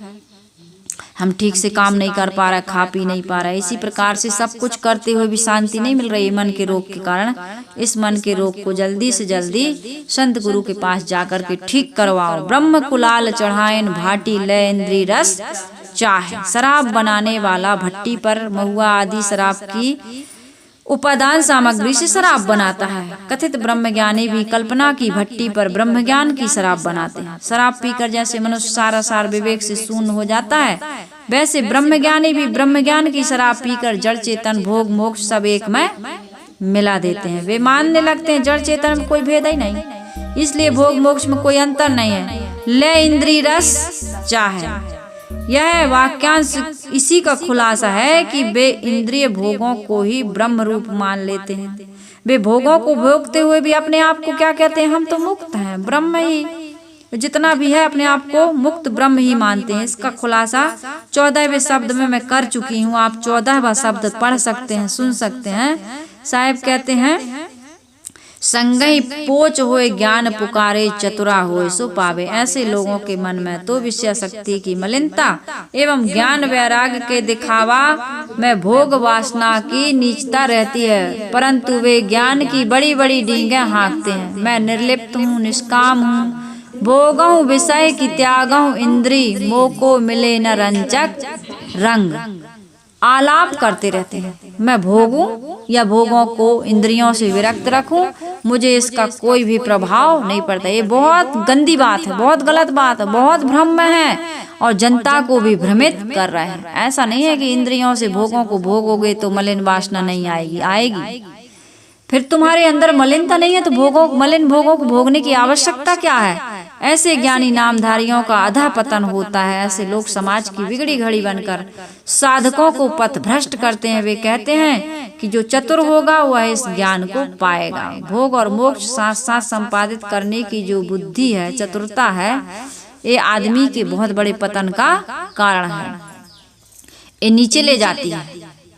हम ठीक से काम नहीं कर पा रहे, खा पी नहीं पा रहे। इसी प्रकार से सब कुछ करते हुए भी शांति नहीं मिल रही मन के रोग के कारण। इस मन के रोग को जल्दी से जल्दी संत गुरु के पास जाकर के ठीक करवाओ। ब्रह्म कुलाल चढ़ाएन भाटी लय इंद्री रस चाहे। शराब बनाने वाला भट्टी पर महुआ आदि शराब की उपादान सामग्री से शराब बनाता है। कथित ब्रह्मज्ञानी भी कल्पना की भट्टी पर ब्रह्मज्ञान की शराब बनाते हैं। शराब पीकर जैसे मनुष्य सारा सार विवेक से शून्य हो जाता है, वैसे ब्रह्मज्ञानी भी ब्रह्मज्ञान की शराब पीकर जड़ चेतन भोग मोक्ष सब एक में मिला देते हैं। वे मानने लगते हैं जड़ चेतन में कोई भेद ही नहीं, इसलिए भोग मोक्ष में कोई अंतर नहीं है। ले इंद्री रस चाहे, यह वाक्यांश इसी का खुलासा है कि वे इंद्रिय भोगों को ही ब्रह्म रूप मान लेते हैं। वे भोगों को भोगते हुए भी अपने आप को क्या कहते हैं? हम तो मुक्त हैं, ब्रह्म ही जितना भी है अपने आप को मुक्त ब्रह्म ही मानते हैं। इसका खुलासा 14वें शब्द में मैं कर चुकी हूँ। आप 14वां शब्द पढ़ सकते हैं, सुन सकते हैं। साहिब कहते हैं संगहि पोच होए ज्ञान पुकारे चतुरा होए सो पावे। ऐसे लोगों के मन में तो विषय शक्ति की मलिनता एवं ज्ञान वैराग्य के दिखावा में भोग वासना की नीचता रहती है, परंतु वे ज्ञान की बड़ी बड़ी डींगे हाँकते हैं। मैं निर्लिप्त हूँ, निष्काम हूँ, भोगहूँ विषय की त्यागहूँ इंद्री, मोको मिले न रंचक रंग। आलाप करते रहते हैं, मैं भोगूं या भोगों को इंद्रियों से विरक्त रखूं, मुझे इसका कोई भी प्रभाव नहीं पड़ता। ये बहुत गंदी बात है, बहुत गलत बात है, बहुत भ्रम में है और जनता को भी भ्रमित कर रहे हैं। ऐसा नहीं है कि इंद्रियों से भोगों को भोगोगे तो मलिन वासना नहीं आएगी, आएगी। फिर तुम्हारे अंदर मलिनता नहीं है तो मलिन भोगों को भोगने की आवश्यकता क्या है? ऐसे ज्ञानी नामधारियों का अधा पतन होता है। ऐसे लोग समाज की बिगड़ी घड़ी बनकर साधकों को पथ भ्रष्ट करते हैं। वे कहते हैं कि जो चतुर होगा वह इस ज्ञान को पाएगा। भोग और मोक्ष साथ साथ संपादित करने की जो बुद्धि है, चतुरता है, ये आदमी के बहुत बड़े पतन का कारण है। ये नीचे ले जाती है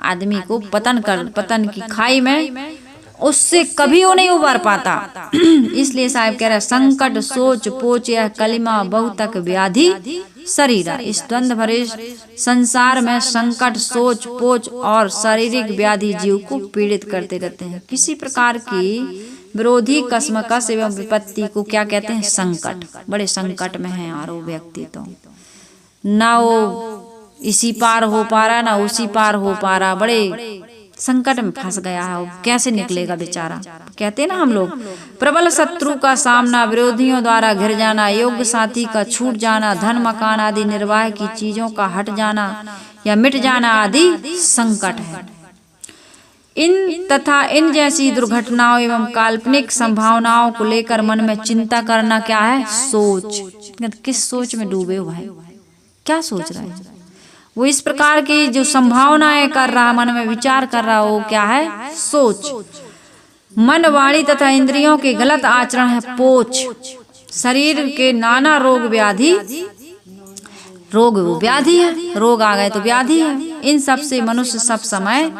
आदमी को, पतन की खाई में उससे कभी वो नहीं उबर पाता। इसलिए साहिब कह रहे हैं संकट सोच पोच यह कलिमा बहुतक व्याधि शरीरा। इस द्वंद्व भरे संसार में संकट सोच पोच और शारीरिक व्याधि जीव को पीड़ित करते रहते हैं। किसी प्रकार की विरोधी कसमकस एवं विपत्ति को क्या कहते हैं? संकट। बड़े संकट में है यार वो व्यक्ति, तो ना वो इसी पार हो पा रहा ना उसी पार हो पा रहा, बड़े संकट में फंस गया है। कैसे निकलेगा बेचारा? कहते हैं ना हम लोग, प्रबल शत्रु का सामना, विरोधियों द्वारा घिर जाना, योग्य साथी का छूट जाना, धन मकान आदि निर्वाह की चीजों का हट जाना या मिट जाना आदि संकट है। इन तथा इन जैसी दुर्घटनाओं एवं काल्पनिक संभावनाओं को लेकर मन में चिंता करना क्या है? सोच। किस सोच में डूबे हो भाई? क्या सोच रहा है? वो इस प्रकार की जो संभावनाएं कर रहा, मन में विचार कर रहा, वो क्या है? सोच। मन, वाणी तथा इंद्रियों के गलत आचरण है पोच। शरीर के नाना रोग व्याधि, रोग व्याधि है, रोग आ गए तो व्याधि है। इन सब से मनुष्य सब समय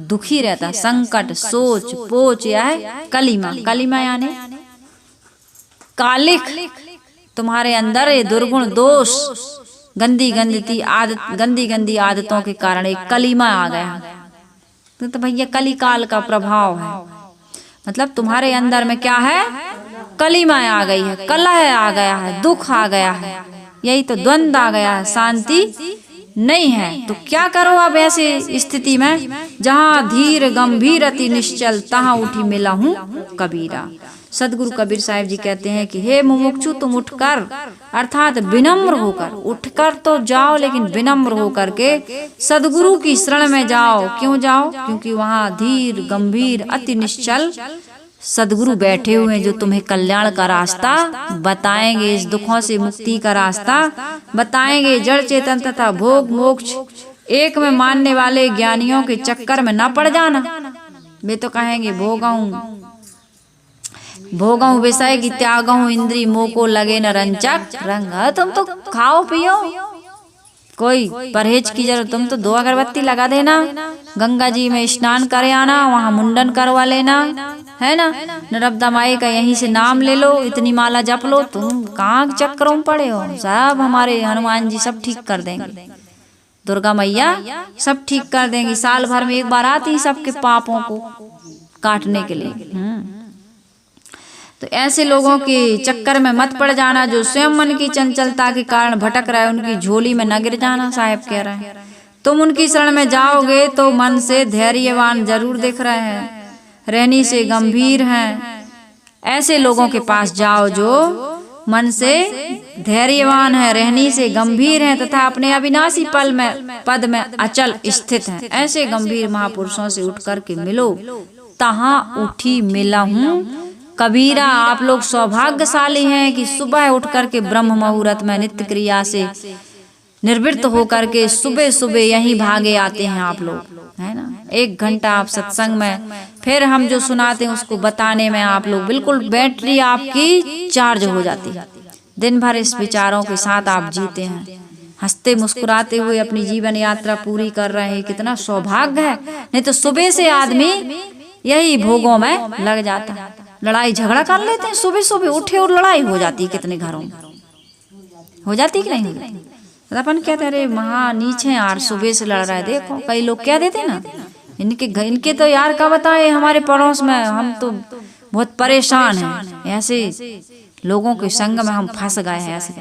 दुखी रहता है। संकट, सोच, पोच या है कलिमा। कलिमा यानी कालिक। तुम्हारे अंदर ये दुर्गुण, दोष, गंदी गंदी आदतों के कारण एक कलिमा आ गया। तो भैया कली काल का प्रभाव है। मतलब तुम्हारे अंदर में क्या है? कलिमा आ गई है, कलह आ गया है, दुख आ गया है, यही तो द्वंद आ गया है, शांति नहीं है। तो क्या करो अब ऐसे स्थिति में? जहाँ धीर गंभीर अति निश्चल, तहाँ उठी मिला हूँ कबीरा। सदगुरु कबीर साहिब जी कहते हैं कि हे मुमुक्षु, तुम उठकर, अर्थात विनम्र होकर, उठकर तो जाओ लेकिन विनम्र होकर के सदगुरु की शरण में जाओ। क्यों जाओ? क्योंकि वहाँ धीर गंभीर अति निश्चल सदगुरु बैठे हुए हैं, जो तुम्हें कल्याण का रास्ता बताएंगे, इस दुखों से मुक्ति का रास्ता बताएंगे। जड़ चेतन तथा भोग मोक्ष एक में मानने वाले ज्ञानियों के चक्कर में न पड़ जाना। वे तो कहेंगे भोगऊं विषय की त्यागऊं, इंद्री मोह को लगे न रंचक रंग। तुम तो खाओ पियो, कोई परहेज की जरूरत, तुम तो 2 अगरबत्ती लगा देना, गंगा जी में स्नान करे आना, वहाँ मुंडन करवा लेना, है ना, नर्मदा माई का यहीं से नाम ले लो, इतनी माला जप लो। तुम कहाँ चक्करों में पड़े हो? सब हमारे हनुमान जी सब ठीक कर देंगे, दुर्गा मैया सब ठीक कर देंगी। साल भर में एक बार आती सबके पापों को काटने के लिए। तो ऐसे लोगों के चक्कर में मत पड़ जाना, जो स्वयं मन की चंचलता के कारण भटक रहा है, उनकी झोली में न गिर जाना। साहब कह रहे हैं तुम उनकी शरण में जाओगे तो मन से धैर्यवान जरूर दिख रहे हैं, रहनी से गंभीर हैं। ऐसे लोगों के पास जाओ जो मन से धैर्यवान है, रहनी से गंभीर है, तथा अपने अविनाशी पद में अचल स्थित हैं। ऐसे गंभीर महापुरुषों से उठ कर के मिलो, तहाँ उठी मिला हूँ कबीरा। आप लोग सौभाग्यशाली हैं कि सुबह उठ करके ब्रह्म मुहूर्त में नित्य क्रिया से निर्वृत्त होकर के सुबह सुबह यहीं भागे आते हैं आप लोग, है ना। 1 घंटा आप सत्संग में, फिर हम जो सुनाते हैं उसको बताने में आप लोग बिल्कुल बैटरी आपकी चार्ज हो जाती है। दिन भर इस विचारों के साथ आप जीते हैं, हंसते मुस्कुराते हुए अपनी जीवन यात्रा पूरी कर रहे हैं। कितना सौभाग्य है। नहीं तो सुबह से आदमी यही भोगों में लग जाता है, लड़ाई झगड़ा कर लेते हैं। सुबह सुबह उठे और लड़ाई हो जाती है, कितने घरों में हो जाती कि नहीं हो जाती। अपन कहते अरे महा नीचे यार, सुबह से लड़ रहा है। देखो कई लोग कह देते ना, इनके तो यार का बताए, हमारे पड़ोस में हम तो बहुत परेशान हैं, ऐसे लोगों के संग में हम फंस गए हैं। ऐसे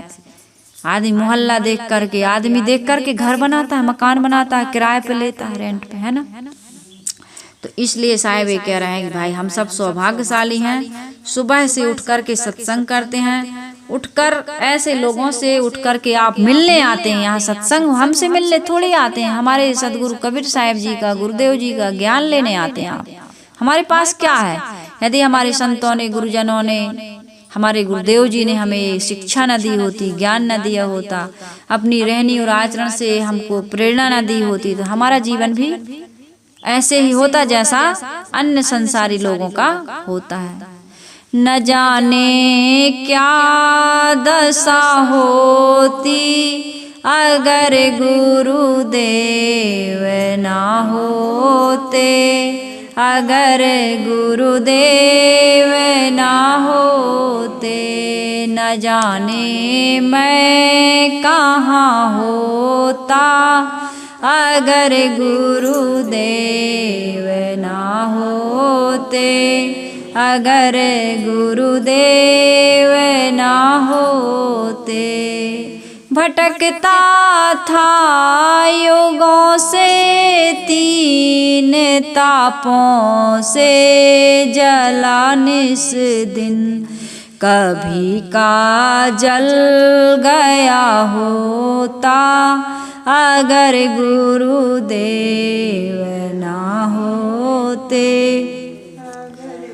आदमी मोहल्ला देख करके, आदमी देख करके घर बनाता है, मकान बनाता है, किराए पे लेता है, रेंट पे, है ना। तो इसलिए साहब ये कह रहे हैं कि भाई हम सब सौभाग्यशाली हैं, सुबह से उठ कर के सत्संग करते हैं। उठकर ऐसे लोगों से उठ कर के आप मिलने आते हैं। यहाँ सत्संग हमसे मिलने थोड़ी आते हैं, हमारे सदगुरु कबीर साहिब जी का, गुरुदेव जी का ज्ञान लेने आते हैं आप। हमारे पास क्या है? यदि हमारे संतों ने, गुरुजनों ने, हमारे गुरुदेव जी ने हमें शिक्षा न दी होती, ज्ञान न दिया होता, अपनी रहनी और आचरण से हमको प्रेरणा न दी होती, तो हमारा जीवन भी ऐसे ही होता जैसा अन्य संसारी लोगों का होता है। न जाने क्या दशा होती अगर गुरुदेव ना होते, अगर गुरुदेव ना होते। न जाने मैं कहाँ होता अगर गुरुदेव ना होते, अगर गुरुदेव ना होते। भटकता था युगों से 3 तापों से जला निस दिन, कभी का जल गया होता अगर गुरुदेव ना होते। होते,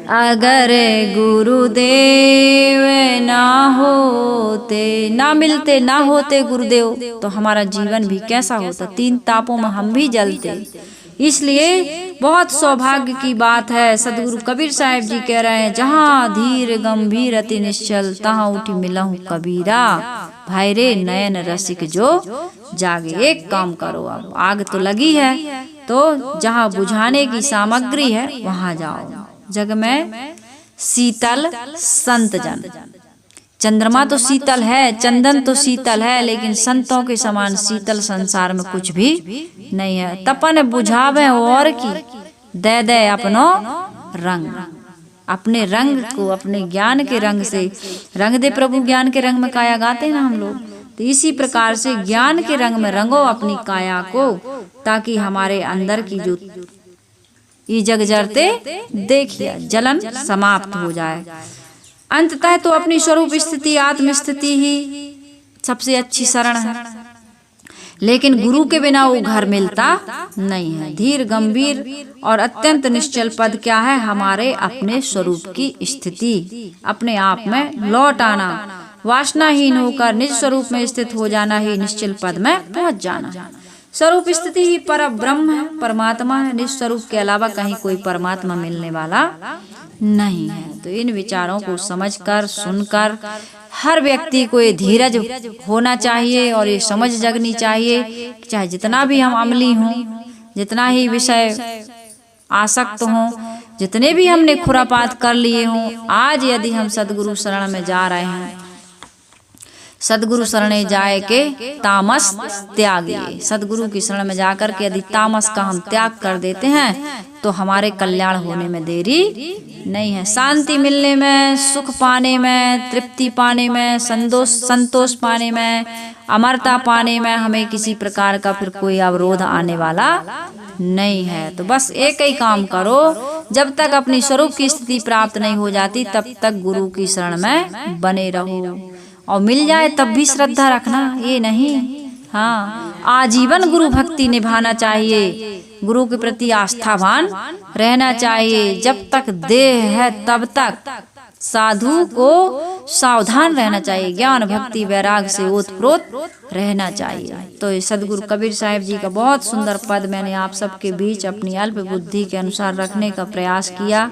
अगर गुरुदेव ना होते, ना मिलते ना होते गुरुदेव, तो हमारा जीवन भी कैसा होता, 3 तापों में हम भी जलते। इसलिए बहुत सौभाग्य की बात है, सदगुरु कबीर साहब जी कह रहे हैं, जहाँ धीर गंभीर अति निश्चल, तहाँ उठी मिलहु कबीरा, भाई रे नयन रसिक जो जागे। एक काम करो, अब आग तो लगी है, तो जहाँ बुझाने की सामग्री है वहां जाओ। जग में शीतल संत जन, चंद्रमा तो शीतल है, चंदन तो शीतल है, लेकिन संतों के समान शीतल संसार में कुछ भी नहीं है। तपन बुझावे और की, दे दे अपनो रंग, अपने रंग को अपने ज्ञान के रंग से रंग दे प्रभु, ज्ञान के रंग में काया गाते हैं ना हम लोग। तो इसी प्रकार से ज्ञान के रंग में रंगो अपनी काया को, ताकि हमारे अंदर की जो ये जग जरते देखिए जलन समाप्त हो जाए। अंततः तो अपनी स्वरूप स्थिति, आत्म स्थिति ही सबसे अच्छी शरण है, लेकिन गुरु के बिना वो घर मिलता नहीं है। धीर गंभीर और अत्यंत निश्चल पद क्या है, हमारे अपने स्वरूप की स्थिति, अपने आप में लौट आना, वासनाहीन होकर निज स्वरूप में स्थित हो जाना ही निश्चल पद में पहुंच जाना। स्वरूप स्थिति ही पर ब्रह्म है, परमात्मा है। निज स्वरूप के अलावा कहीं कोई परमात्मा मिलने वाला नहीं है। तो इन विचारों को समझकर सुनकर हर व्यक्ति को ये धीरज होना चाहिए और ये समझ जगनी चाहिए, चाहे जितना भी हम अमली हों, जितना ही विषय आसक्त हों, जितने भी हमने खुरापात कर लिए हों, आज यदि हम सदगुरु शरण में जा रहे हैं, सदगुरु शरणे जाए के तामस त्यागिए। सदगुरु की शरण में जाकर के यदि तामस का हम त्याग कर देते हैं तो हमारे कल्याण होने में देरी नहीं है। शांति मिलने में, सुख पाने में, तृप्ति पाने में, संतोष पाने में, अमरता पाने में हमें किसी प्रकार का फिर कोई अवरोध आने वाला नहीं है। तो बस एक ही काम करो, जब तक अपनी स्वरूप की स्थिति प्राप्त नहीं हो जाती तब तक गुरु की शरण में बने रहो, और मिल जाए तब भी श्रद्धा रखना, ये नहीं। हाँ, आजीवन गुरु भक्ति निभाना चाहिए, गुरु के प्रति आस्थावान रहना चाहिए। जब तक देह है तब तक साधु को सावधान रहना चाहिए, ज्ञान भक्ति वैराग से ओतप्रोत रहना चाहिए। तो ये सदगुरु कबीर साहब जी का बहुत सुंदर पद मैंने आप सबके बीच अपनी अल्प बुद्धि के अनुसार रखने का प्रयास किया।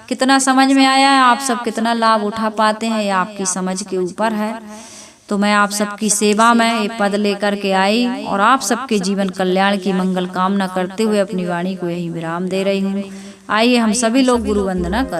कितना समझ में आया है, आप सब कितना लाभ उठा पाते हैं, ये आपकी समझ के ऊपर है। तो मैं आप सबकी सेवा में ये पद लेकर के आई और आप सबके जीवन कल्याण की मंगल कामना करते हुए अपनी वाणी को यही विराम दे रही हूँ। आइए हम सभी लोग गुरु वंदना कर